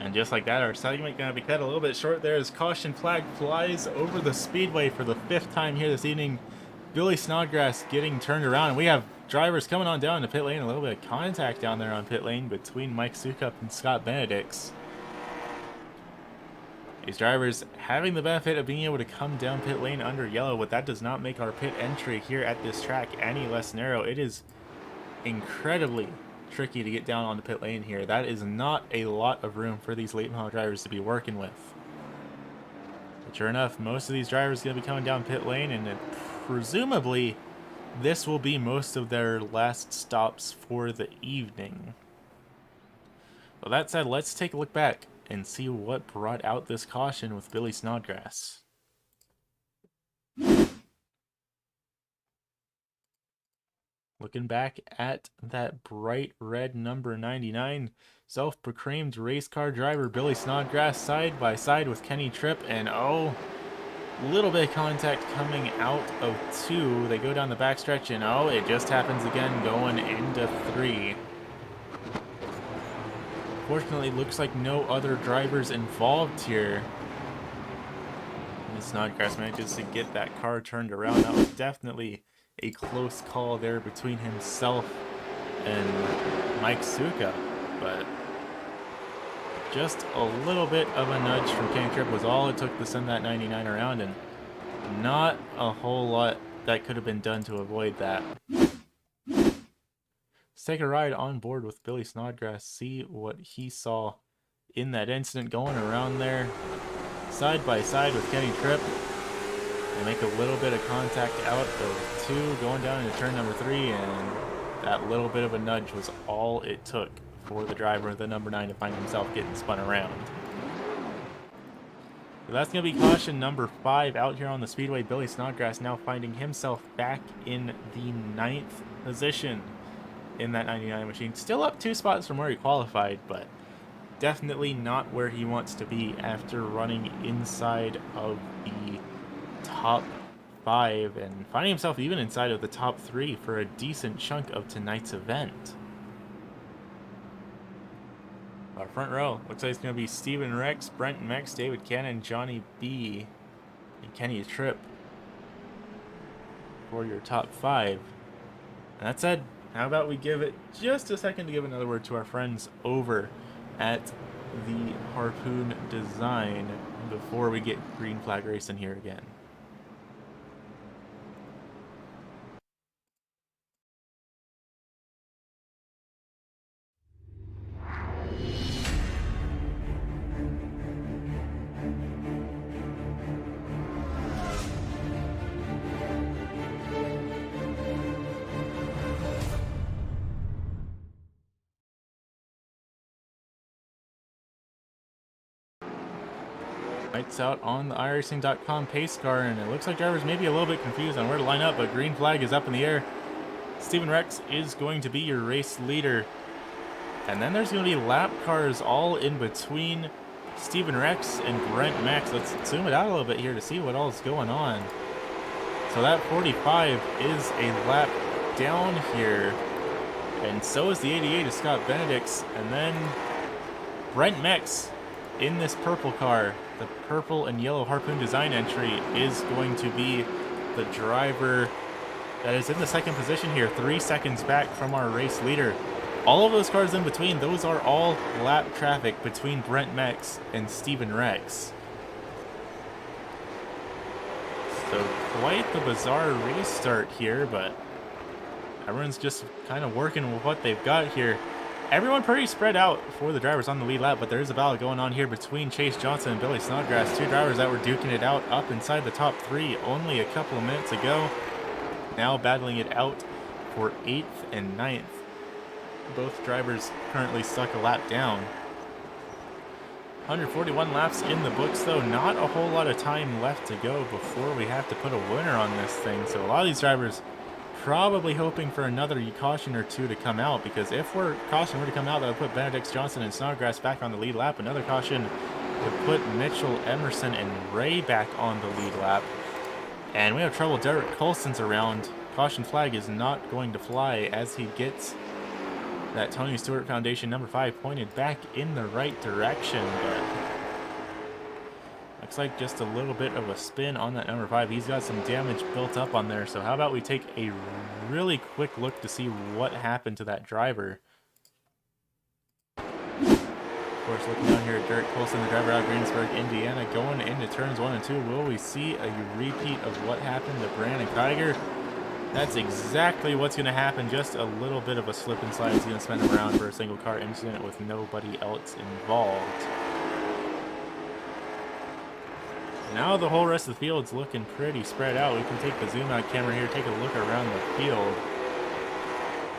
And just like that, our segment going to be cut a little bit short there as caution flag flies over the speedway for the 5th time here this evening. Billy Snodgrass getting turned around, and we have drivers coming on down to pit lane. A little bit of contact down there on pit lane between Mike Sukup and Scott Benedicts. These drivers having the benefit of being able to come down pit lane under yellow, but that does not make our pit entry here at this track any less narrow. It is incredibly tricky to get down on the pit lane here. That is not a lot of room for these late model drivers to be working with. But sure enough, most of these drivers are going to be coming down pit lane, and presumably this will be most of their last stops for the evening. Well, that said, let's take a look back and see what brought out this caution with Billy Snodgrass. Looking back at that bright red number 99, self-proclaimed race car driver Billy Snodgrass side by side with Kenny Tripp, and oh, little bit of contact coming out of 2. They go down the backstretch, and oh, it just happens again going into 3. Fortunately, looks like no other drivers involved here. And Snodgrass manages to get that car turned around. That was definitely a close call there between himself and Mike Sukup, but just a little bit of a nudge from Kenny Tripp was all it took to send that 99 around, and not a whole lot that could have been done to avoid that. Let's take a ride on board with Billy Snodgrass, see what he saw in that incident going around there side by side with Kenny Tripp. They make a little bit of contact out of 2 going down into turn number 3, and that little bit of a nudge was all it took for the driver of the number 9 to find himself getting spun around. So that's going to be caution number 5 out here on the speedway. Billy Snodgrass now finding himself back in the 9th position in that 99 machine. Still up 2 spots from where he qualified, but definitely not where he wants to be after running inside of the top 5 and finding himself even inside of the top 3 for a decent chunk of tonight's event. Our front row looks like it's going to be Steven Rex, Brent Mex, David Cannon, Johnny B, and Kenny Tripp for your top 5. And that said, how about we give it just a second to give another word to our friends over at the Harpoon Design before we get green flag racing here again. Lights out on the iRacing.com pace car, and it looks like drivers may be a little bit confused on where to line up, but green flag is up in the air. Steven Rex is going to be your race leader. And then there's going to be lap cars all in between Steven Rex and Brent Max. Let's zoom it out a little bit here to see what all is going on. So that 45 is a lap down here. And so is the 88 of Scott Benedict's. And then Brent Max in this purple car, the purple and yellow Harpoon design entry, is going to be the driver that is in the second position here, 3 seconds back from our race leader. All of those cars in between, those are all lap traffic between Brent Max and Steven Rex. So quite the bizarre restart here, but everyone's just kind of working with what they've got here. Everyone pretty spread out for the drivers on the lead lap, but there is a battle going on here between Chase Johnson and Billy Snodgrass, two drivers that were duking it out up inside the top 3 only a couple of minutes ago. Now battling it out for 8th and 9th. Both drivers currently stuck a lap down. 141 laps in the books though, not a whole lot of time left to go before we have to put a winner on this thing. So a lot of these drivers probably hoping for another caution or two to come out, because if caution were to come out, that would put Benedict, Johnson, and Snodgrass back on the lead lap. Another caution would put Mitchell, Emerson, and Ray back on the lead lap. And we have trouble. Derek Colson's around. Caution flag is not going to fly as he gets that Tony Stewart Foundation number 5 pointed back in the right direction. But looks like just a little bit of a spin on that number 5. He's got some damage built up on there. So how about we take a really quick look to see what happened to that driver. Of course, looking down here at Derek Colson, the driver out of Greensburg, Indiana, going into turns 1 and 2. Will we see a repeat of what happened to Brandon Kiger? That's exactly what's going to happen. Just a little bit of a slip and slide. He's going to spin around for a single car incident with nobody else involved. Now the whole rest of the field's looking pretty spread out. We can take the zoom out camera here, take a look around the field.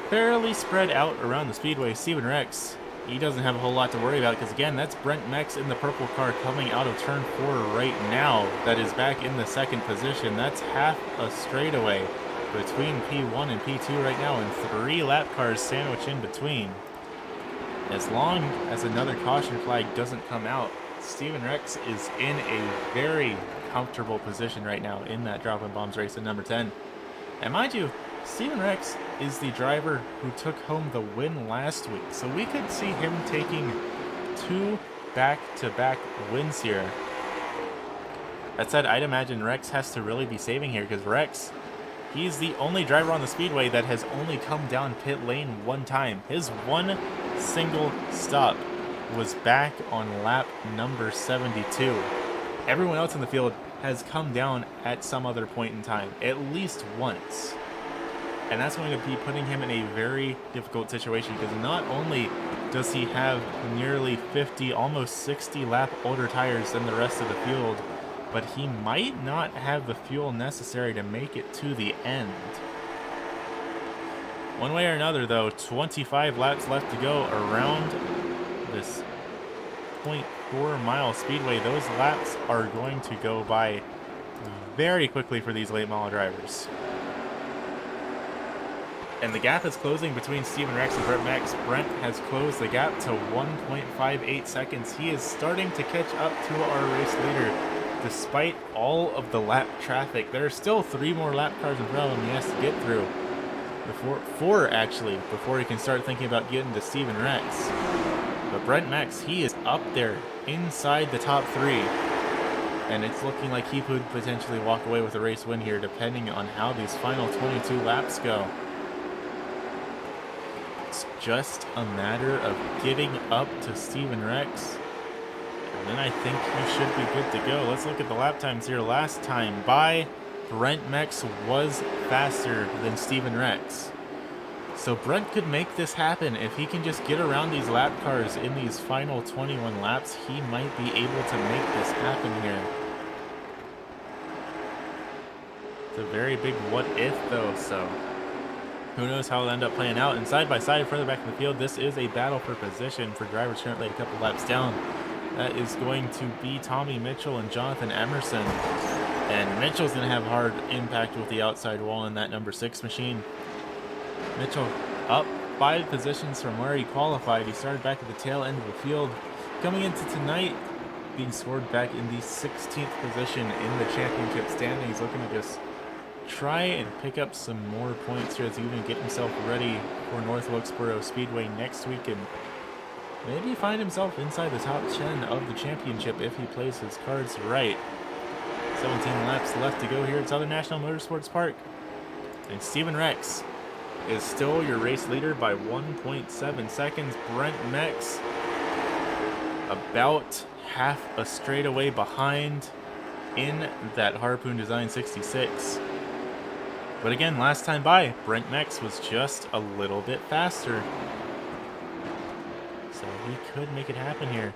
Fairly spread out around the speedway. Steven Rex, he doesn't have a whole lot to worry about, because again, that's Brent Max in the purple car coming out of turn 4 right now. That is back in the second position. That's half a straightaway between P1 and P2 right now, and 3 lap cars sandwiched in between. As long as another caution flag doesn't come out, Steven Rex is in a very comfortable position right now in that Dropping Bombs race at number 10. And mind you, Steven Rex is the driver who took home the win last week, so we could see him taking 2 back-to-back wins here. That said, I'd imagine Rex has to really be saving here, because Rex, he's the only driver on the speedway that has only come down pit lane 1 time. His 1 single stop was back on lap number 72. Everyone else in the field has come down at some other point in time, at least once. And that's going to be putting him in a very difficult situation, because not only does he have nearly 50, almost 60 lap older tires than the rest of the field, but he might not have the fuel necessary to make it to the end. One way or another though, 25 laps left to go around this 0.4 mile speedway. Those laps are going to go by very quickly for these late model drivers. And the gap is closing between Steven Rex and Brent Max. Brent has closed the gap to 1.58 seconds. He is starting to catch up to our race leader despite all of the lap traffic. There are still 3 more lap cars in front of him he has to get through. Four actually, before he can start thinking about getting to Steven Rex. But Brent Max, he is up there inside the top 3. And it's looking like he could potentially walk away with a race win here, depending on how these final 22 laps go. It's just a matter of getting up to Steven Rex, and then I think he should be good to go. Let's look at the lap times here. Last time by, Brent Max was faster than Steven Rex. So Brent could make this happen. If he can just get around these lap cars in these final 21 laps, he might be able to make this happen here. It's a very big what if though, so who knows how it'll end up playing out. And side by side, further back in the field, this is a battle for position for drivers currently a couple laps down. That is going to be Tommy Mitchell and Jonathan Emerson. And Mitchell's going to have hard impact with the outside wall in that number 6 machine. Mitchell up 5 positions from where he qualified. He started back at the tail end of the field. Coming into tonight, being scored back in the 16th position in the championship standings, looking to just try and pick up some more points here as he even get himself ready for North Wilkesboro Speedway next week and maybe find himself inside the top 10 of the championship if he plays his cards right. 17 laps left to go here at Southern National Motorsports Park. And Steven Rex is still your race leader by 1.7 seconds. Brent Mex about half a straightaway behind in that Harpoon Design 66. But again, last time by, Brent Mex was just a little bit faster. So he could make it happen here.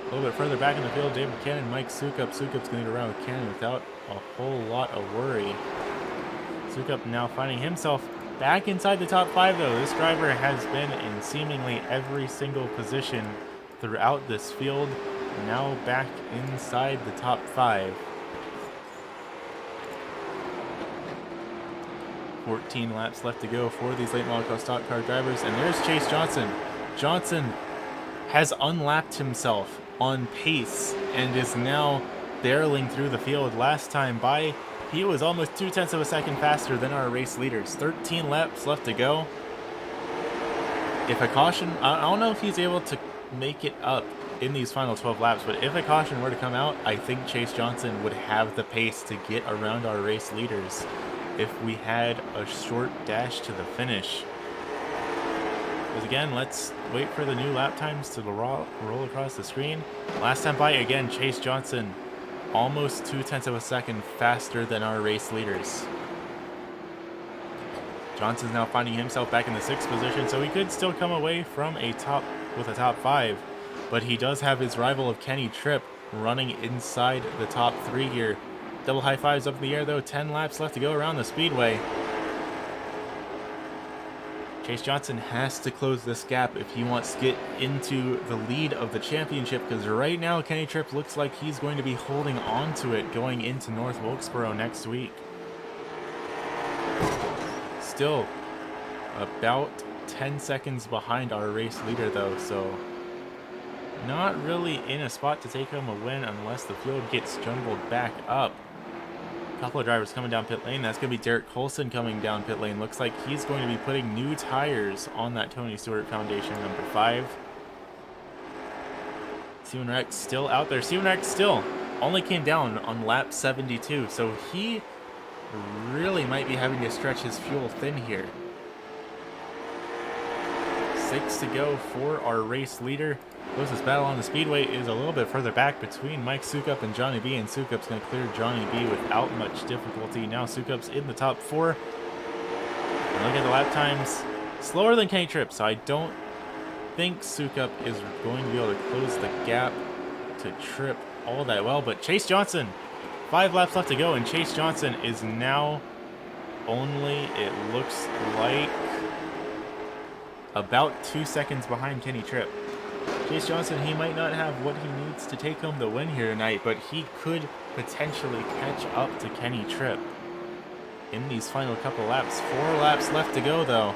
A little bit further back in the field, David Cannon, Mike Sukup. Sukup's going to get around with Cannon without a whole lot of worry. Sukup now finding himself back inside the top 5 though. This driver has been in seemingly every single position throughout this field. Now back inside the top 5. 14 laps left to go for these late model car stock car drivers. And there's Chase Johnson. Johnson has unlapped himself on pace and is now barreling through the field. Last time by, he was almost 0.2 of a second faster than our race leaders. 13 laps left to go. If a caution, I don't know if he's able to make it up in these final 12 laps, but if a caution were to come out, I think Chase Johnson would have the pace to get around our race leaders if we had a short dash to the finish. Because again, let's wait for the new lap times to roll across the screen. Last time by, again, Chase Johnson almost 0.2 of a second faster than our race leaders. Johnson's now finding himself back in the 6th position, so he could still come away from a top 5, but he does have his rival of Kenny Tripp running inside the top 3 here. Double high fives up in the air though. 10 laps left to go around the speedway. Chase Johnson has to close this gap if he wants to get into the lead of the championship, because right now Kenny Tripp looks like he's going to be holding on to it going into North Wilkesboro next week. Still about 10 seconds behind our race leader though, so not really in a spot to take home a win unless the field gets jumbled back up. A couple of drivers coming down pit lane. That's going to be Derek Colson coming down pit lane. Looks like he's going to be putting new tires on that Tony Stewart Foundation number 5. Steven Rex still out there. Steven Rex still only came down on lap 72, so he really might be having to stretch his fuel thin here. 6 to go for our race leader. Closest battle on the speedway is a little bit further back between Mike Sukup and Johnny B, and Sukup's going to clear Johnny B without much difficulty. Now Sukup's in the top 4. And look at the lap times. Slower than Kenny Tripp, so I don't think Sukup is going to be able to close the gap to Tripp all that well. But Chase Johnson, 5 laps left to go, and Chase Johnson is now only, it looks like, about 2 seconds behind Kenny Tripp. Chase Johnson, he might not have what he needs to take home the win here tonight, but he could potentially catch up to Kenny Tripp in these final couple laps. 4 laps left to go, though,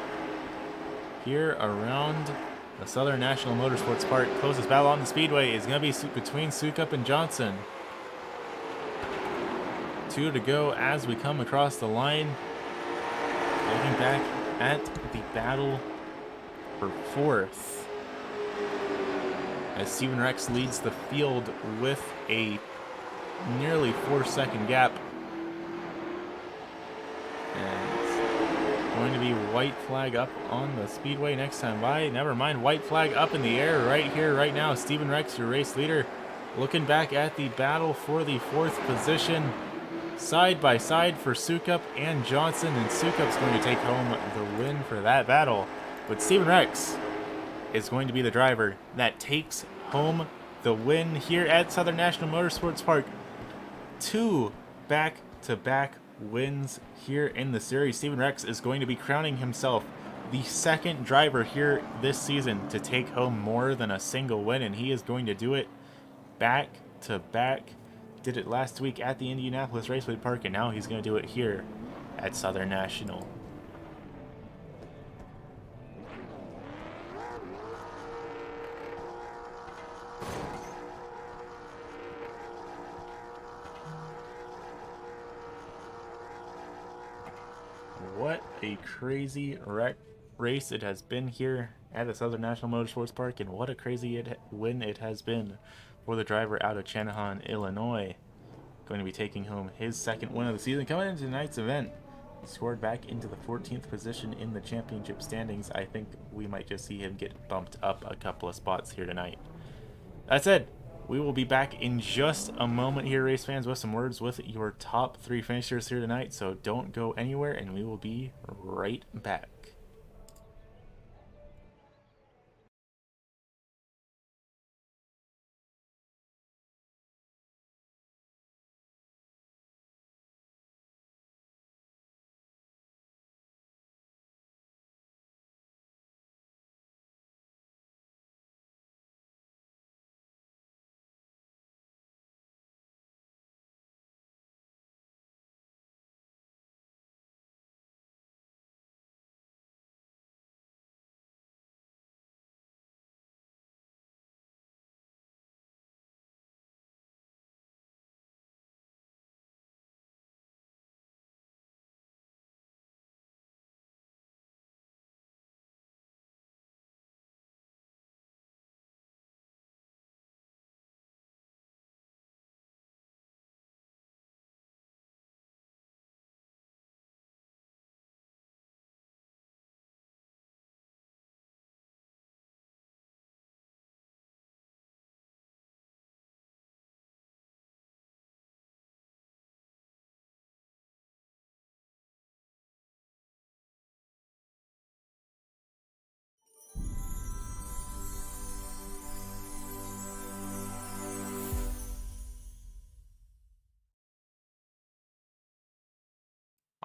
here around the Southern National Motorsports Park. Closest battle on the speedway is going to be between Sukup and Johnson. 2 to go as we come across the line. Looking back at the battle for 4th, as Steven Rex leads the field with a nearly 4-second gap. And it's going to be white flag up on the speedway next time by. Never mind, white flag up in the air right here, right now. Steven Rex, your race leader, looking back at the battle for the 4th position. Side by side for Sukup and Johnson, and Sukup's going to take home the win for that battle. But Steven Rex is going to be the driver that takes home the win here at Southern National Motorsports Park. 2 back-to-back wins here in the series. Steven Rex is going to be crowning himself the 2nd driver here this season to take home more than a single win, and he is going to do it back-to-back. Did it last week at the Indianapolis Raceway Park, and now he's going to do it here at Southern National. a crazy race it has been here at the Southern National Motorsports Park, and what a crazy win it has been for the driver out of Channahon, Illinois. Going to be taking home his second win of the season. Coming into tonight's event, he scored back into the 14th position in the championship standings. I think we might just see him get bumped up a couple of spots here tonight. That said, we will be back in just a moment here, race fans, with some words with your top 3 finishers here tonight. So don't go anywhere, and we will be right back.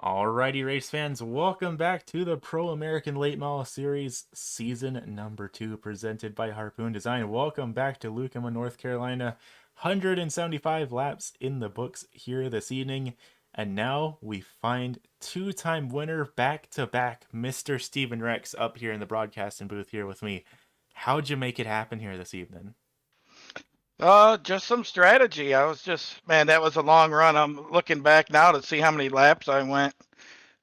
Alrighty, race fans, welcome back to the Pro American Late Model Series Season number 2, presented by Harpoon Design. Welcome back to Lucama, North Carolina. 175 laps in the books here this evening. And now we find 2-time winner back-to-back, Mr. Steven Rex, up here in the broadcasting booth here with me. How'd you make it happen here this evening? Just some strategy. Man, that was a long run. I'm looking back now to see how many laps I went.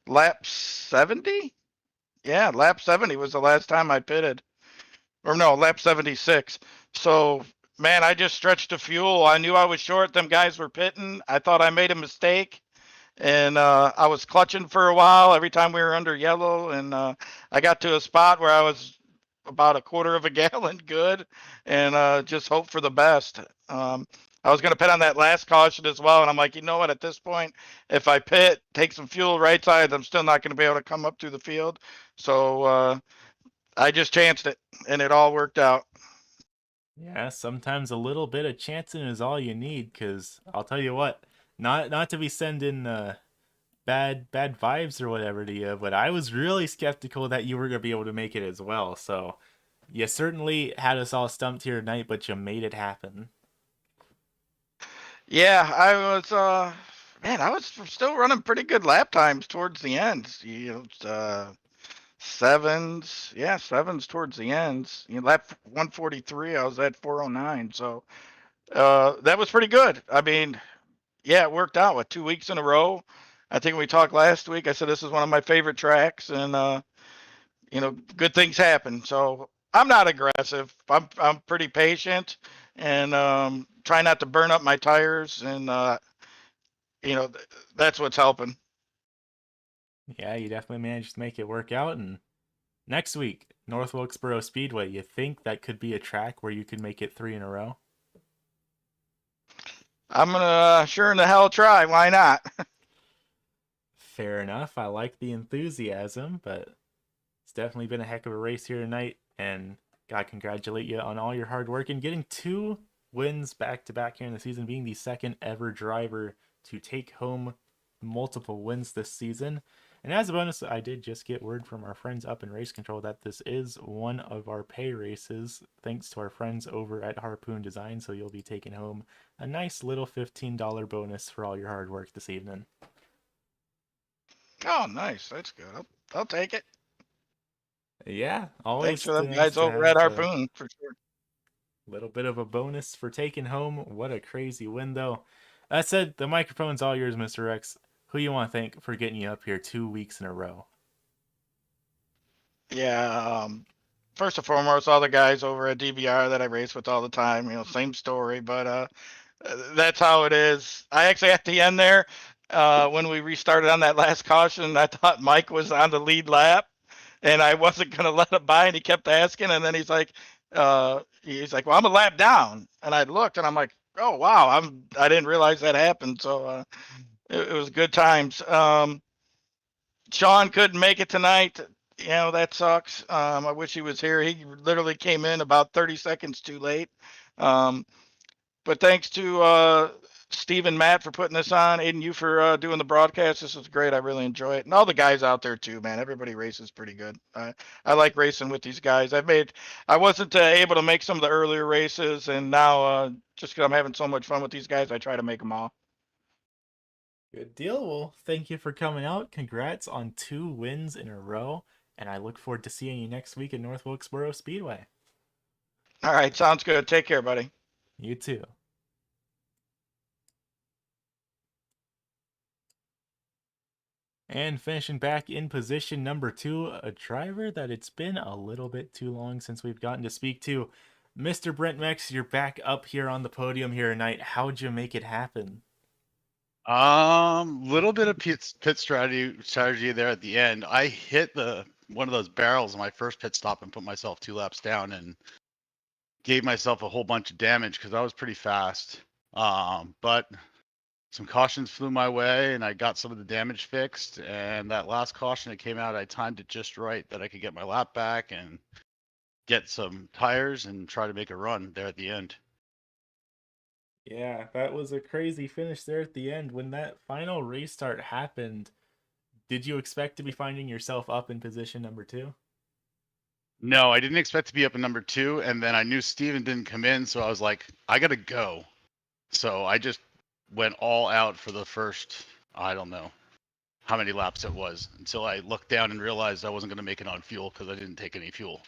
Lap 70? Yeah, lap 70 was the last time I pitted. Or no, lap 76. So, man, I just stretched the fuel. I knew I was short. Them guys were pitting. I thought I made a mistake. And I was clutching for a while every time we were under yellow. And I got to a spot where I was about a quarter of a gallon good and just hope for the best. I was going to pit on that last caution as well. And I'm like, you know what, at this point, if I pit, take some fuel right sides, I'm still not going to be able to come up through the field. So I just chanced it and it all worked out. Yeah, sometimes a little bit of chancing is all you need, because I'll tell you what, not to be sending bad vibes or whatever to you, but I was really skeptical that you were gonna be able to make it as well. So you certainly had us all stumped here tonight, but you made it happen. Yeah, man, I was still running pretty good lap times towards the end. Sevens, yeah, sevens towards the ends. Lap 143, I was at 409. So that was pretty good. I mean, yeah, it worked out with 2 weeks in a row. I think we talked last week. I said this is one of my favorite tracks, and good things happen. So I'm not aggressive. I'm pretty patient, and try not to burn up my tires, and that's what's helping. Yeah, you definitely managed to make it work out. And next week, North Wilkesboro Speedway, you think that could be a track where you could make it 3 in a row? I'm gonna sure in the hell try. Why not? Fair enough. I like the enthusiasm, but it's definitely been a heck of a race here tonight, and gotta congratulate you on all your hard work and getting 2 wins back to back here in the season, being the second ever driver to take home multiple wins this season. And as a bonus, I did just get word from our friends up in Race Control that this is one of our pay races, thanks to our friends over at Harpoon Design. So you'll be taking home a nice little $15 bonus for all your hard work this evening. Oh, nice. That's good. I'll take it. Yeah, Thanks always for them nice guys to over at have a Harpoon for sure. little bit of a bonus for taking home. What a crazy win, though. That said, the microphone's all yours, Mr. Rex. Who you want to thank for getting you up here 2 weeks in a row? Yeah. First and foremost, all the guys over at DBR that I race with all the time, same story, but that's how it is. I actually at the end there, when we restarted on that last caution, I thought Mike was on the lead lap, and I wasn't gonna let him by, and he kept asking, and then he's like, "Well, I'm a lap down," and I looked, and I'm like, "Oh wow, I didn't realize that happened." So it was good times. Sean couldn't make it tonight. That sucks. I wish he was here. He literally came in about 30 seconds too late. Um, but thanks to Steve and Matt for putting this on. Aiden, you for doing the broadcast. This was great. I really enjoy it. And all the guys out there too, man. Everybody races pretty good. I like racing with these guys. I wasn't able to make some of the earlier races, and now just because I'm having so much fun with these guys, I try to make them all. Good deal. Well, thank you for coming out. Congrats on 2 wins in a row. And I look forward to seeing you next week at North Wilkesboro Speedway. All right, sounds good. Take care, buddy. You too. And finishing back in position number 2, a driver that it's been a little bit too long since we've gotten to speak to. Mr. Brent Mex, you're back up here on the podium here tonight. How'd you make it happen? Little bit of pit strategy there at the end. I hit one of those barrels in my first pit stop and put myself 2 laps down and gave myself a whole bunch of damage because I was pretty fast. But some cautions flew my way and I got some of the damage fixed. And that last caution that came out, I timed it just right that I could get my lap back and get some tires and try to make a run there at the end. Yeah, that was a crazy finish there at the end. When that final restart happened, did you expect to be finding yourself up in position number 2? No, I didn't expect to be up in number 2, and then I knew Steven didn't come in, so I was like, I gotta go. So I just went all out for the first, I don't know how many laps it was, until I looked down and realized I wasn't gonna make it on fuel because I didn't take any fuel.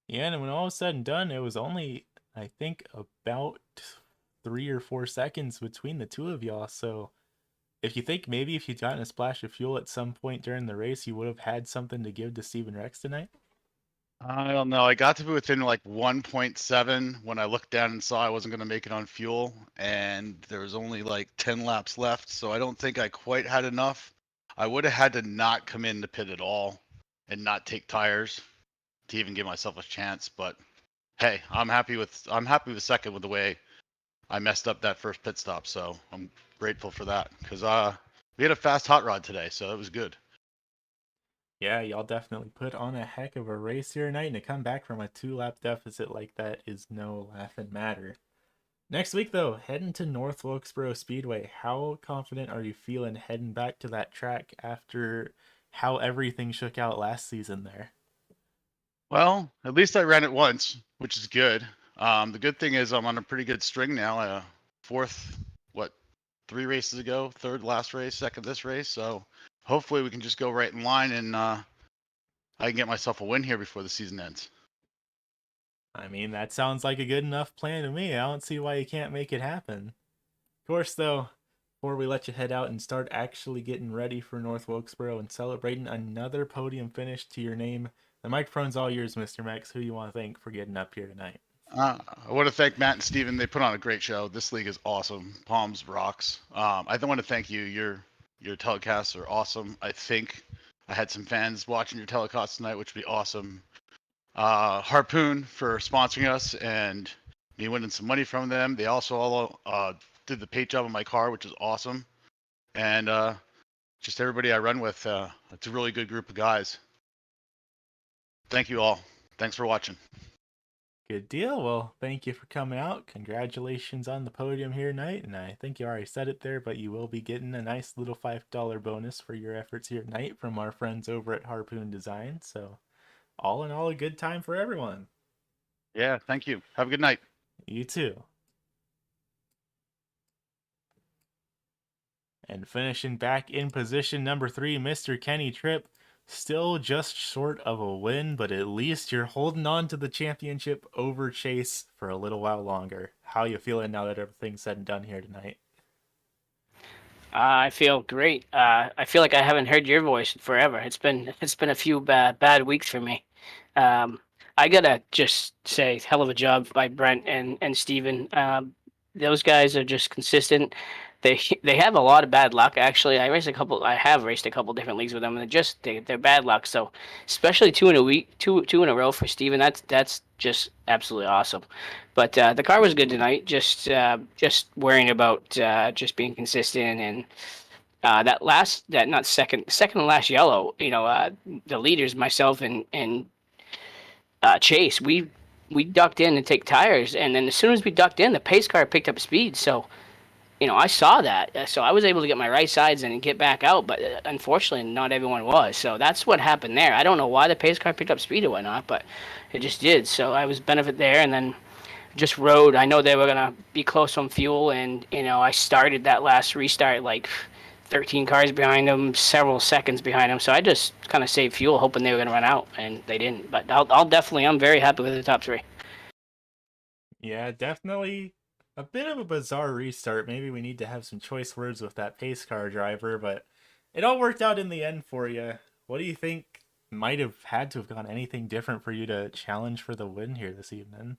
Yeah, and when all was said and done, it was only, I think, about 3 or 4 seconds between the two of y'all. So if you think maybe if you'd gotten a splash of fuel at some point during the race, you would have had something to give to Steven Rex tonight? I don't know. I got to be within like 1.7 when I looked down and saw I wasn't gonna make it on fuel, and there was only like 10 laps left, so I don't think I quite had enough. I would have had to not come in the pit at all and not take tires to even give myself a chance. But hey, I'm happy with second with the way I messed up that first pit stop. So I'm grateful for that because we had a fast hot rod today, so it was good. Yeah, y'all definitely put on a heck of a race here tonight, and to come back from a 2 lap deficit like that is no laughing matter. Next week, though, heading to North Wilkesboro Speedway. How confident are you feeling heading back to that track after how everything shook out last season there? Well, at least I ran it once, which is good. The good thing is I'm on a pretty good string now. Fourth, 3 races ago, third last race, second this race. So hopefully we can just go right in line and I can get myself a win here before the season ends. I mean, that sounds like a good enough plan to me. I don't see why you can't make it happen. Of course, though, before we let you head out and start actually getting ready for North Wilkesboro and celebrating another podium finish to your name, the microphone's all yours, Mr. Mex. Who you want to thank for getting up here tonight? I want to thank Matt and Steven. They put on a great show. This league is awesome. Palms rocks. I want to thank you. Your telecasts are awesome. I think I had some fans watching your telecast tonight, which would be awesome. Harpoon for sponsoring us and me winning some money from them. They also all did the paint job on my car, which is awesome. And just everybody I run with. It's a really good group of guys. Thank you all. Thanks for watching. Good deal. Well, thank you for coming out. Congratulations on the podium here tonight. And I think you already said it there, but you will be getting a nice little $5 bonus for your efforts here tonight from our friends over at Harpoon Design. So, all in all, a good time for everyone. Yeah, thank you. Have a good night. You too. And finishing back in position number 3, Mr. Kenny Tripp. Still just short of a win, but at least you're holding on to the championship over Chase for a little while longer. How you feeling now that everything's said and done here tonight? I feel great. I feel like I haven't heard your voice in forever. It's been a few bad weeks for me. Um, I gotta just say, hell of a job by Brent and Steven. Those guys are just consistent. They have a lot of bad luck. Actually, I have raced a couple different leagues with them, and they're bad luck. So, especially two in a row for Steven. That's just absolutely awesome. But the car was good tonight. Just worrying about just being consistent and that not second to last yellow. The leaders, myself and Chase, we ducked in to take tires, and then as soon as we ducked in, the pace car picked up speed. So I saw that, so I was able to get my right sides in and get back out. But unfortunately, not everyone was. So that's what happened there. I don't know why the pace car picked up speed or whatnot, but it just did. So I was benefit there, and then just rode. I know they were gonna be close on fuel, and I started that last restart like 13 cars behind them, several seconds behind them. So I just kind of saved fuel, hoping they were gonna run out, and they didn't. But I'm very happy with the top three. Yeah, definitely a bit of a bizarre restart. Maybe we need to have some choice words with that pace car driver, but it all worked out in the end for you. What do you think might have had to have gone anything different for you to challenge for the win here this evening?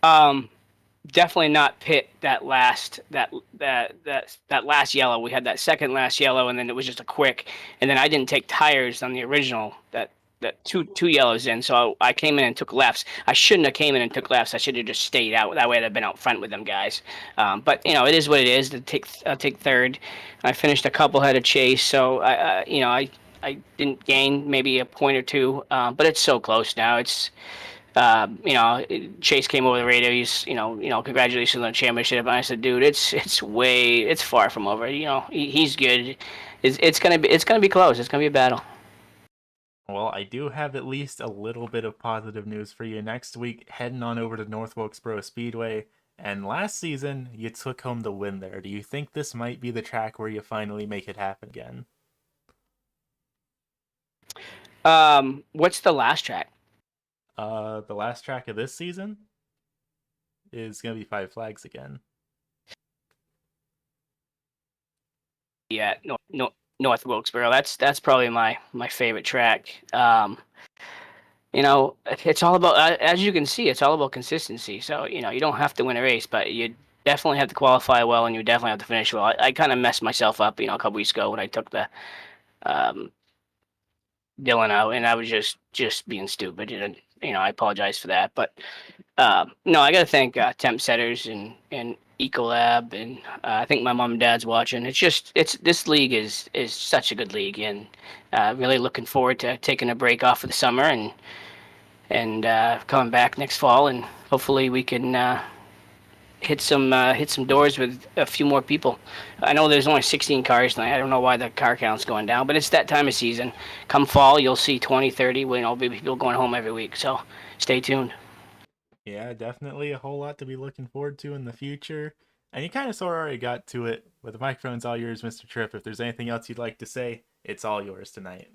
Um, Definitely not pit that last yellow. We had that second last yellow, and then it was just a quick. And then I didn't take tires on the original that two yellows in. So I came in and took lefts. I shouldn't have came in and took lefts. I should have just stayed out. That way I'd have been out front with them guys. But it is what it is. I'll take third. I finished a couple head of Chase, so I didn't gain maybe a point or two, but it's so close now. Chase came over the radio. Congratulations on the championship. And I said, dude, it's far from over. He's good. It's gonna be close. It's gonna be a battle. Well, I do have at least a little bit of positive news for you. Next week, heading on over to North Wilkesboro Speedway. And last season, you took home the win there. Do you think this might be the track where you finally make it happen again? What's the last track? The last track of this season is going to be Five Flags again. Yeah, no, North Wilkesboro. That's probably my favorite track. It's all about, as you can see, it's all about consistency. So you don't have to win a race, but you definitely have to qualify well, and you definitely have to finish well. I kind of messed myself up, a couple weeks ago when I took the um, Dylan out, and I was just being stupid, and I apologize for that. But no, I got to thank Temp Setters and Ecolab, and I think my mom and dad's watching. It's this league is such a good league, and really looking forward to taking a break off for the summer and coming back next fall, and hopefully we can hit some doors with a few more people. I know there's only 16 cars tonight. I don't know why the car count's going down, but it's that time of season. Come fall, you'll see 20, 30. There'll be people going home every week. So stay tuned. Yeah, definitely a whole lot to be looking forward to in the future. And you kind of sort of already got to it. With the microphone's all yours, Mr. Tripp. If there's anything else you'd like to say, it's all yours tonight.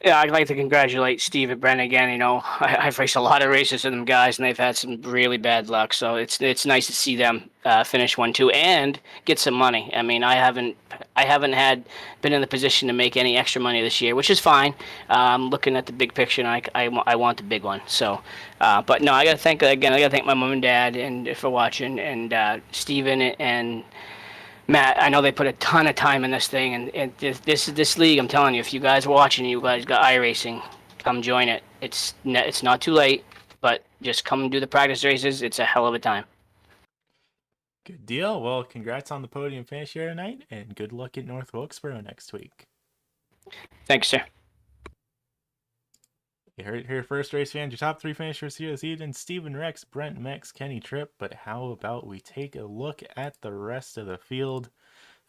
Yeah, I'd like to congratulate Steve and Brent again. I've raced a lot of races with them guys, and they've had some really bad luck. So it's nice to see them finish one too and get some money. I mean, I haven't had been in the position to make any extra money this year, which is fine. Looking at the big picture, and I want the big one. So, but no, I got to thank again. I got to thank my mom and dad and for watching, and Steven and Matt, I know they put a ton of time in this thing, and this league. I'm telling you, if you guys are watching, you guys got iRacing, come join it. It's not too late, but just come do the practice races. It's a hell of a time. Good deal. Well, congrats on the podium finish here tonight, and good luck at North Wilkesboro next week. Thanks, sir. You heard it here first, race fans. Your top three finishers here this evening: Steven Rex, Brent Mex, Kenny Tripp. But how about we take a look at the rest of the field?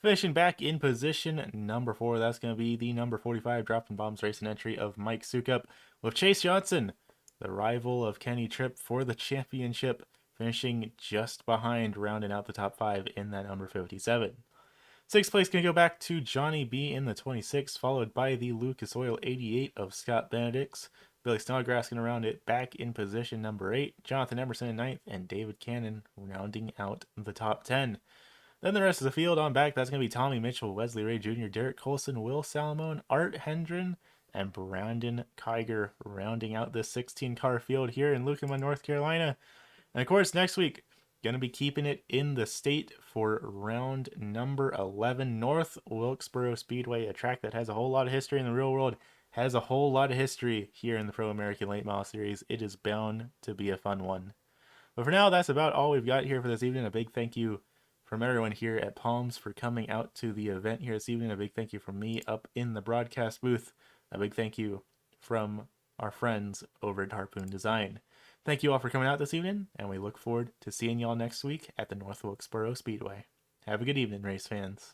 Finishing back in position number 4, that's going to be the number 45 dropping bombs racing entry of Mike Sukup, with Chase Johnson, the rival of Kenny Tripp for the championship, finishing just behind, rounding out the top 5 in that number 57. 6th place going to go back to Johnny B in the 26, followed by the Lucas Oil 88 of Scott Benedicts. Billy Snodgrass going to round it back in position number 8. Jonathan Emerson in 9th, and David Cannon rounding out the top 10. Then the rest of the field on back, that's going to be Tommy Mitchell, Wesley Ray Jr., Derek Colson, Will Salamone, Art Hendren, and Brandon Kiger rounding out this 16-car field here in Lucama, North Carolina. And of course, next week, going to be keeping it in the state for round number 11. North Wilkesboro Speedway, a track that has a whole lot of history in the real world, has a whole lot of history here in the Pro American Late Model Series. It is bound to be a fun one. But for now, that's about all we've got here for this evening. A big thank you from everyone here at P.A.L.M.S for coming out to the event here this evening. A big thank you from me up in the broadcast booth. A big thank you from our friends over at Harpoon Design. Thank you all for coming out this evening, and we look forward to seeing y'all next week at the North Wilkesboro Speedway. Have a good evening, race fans.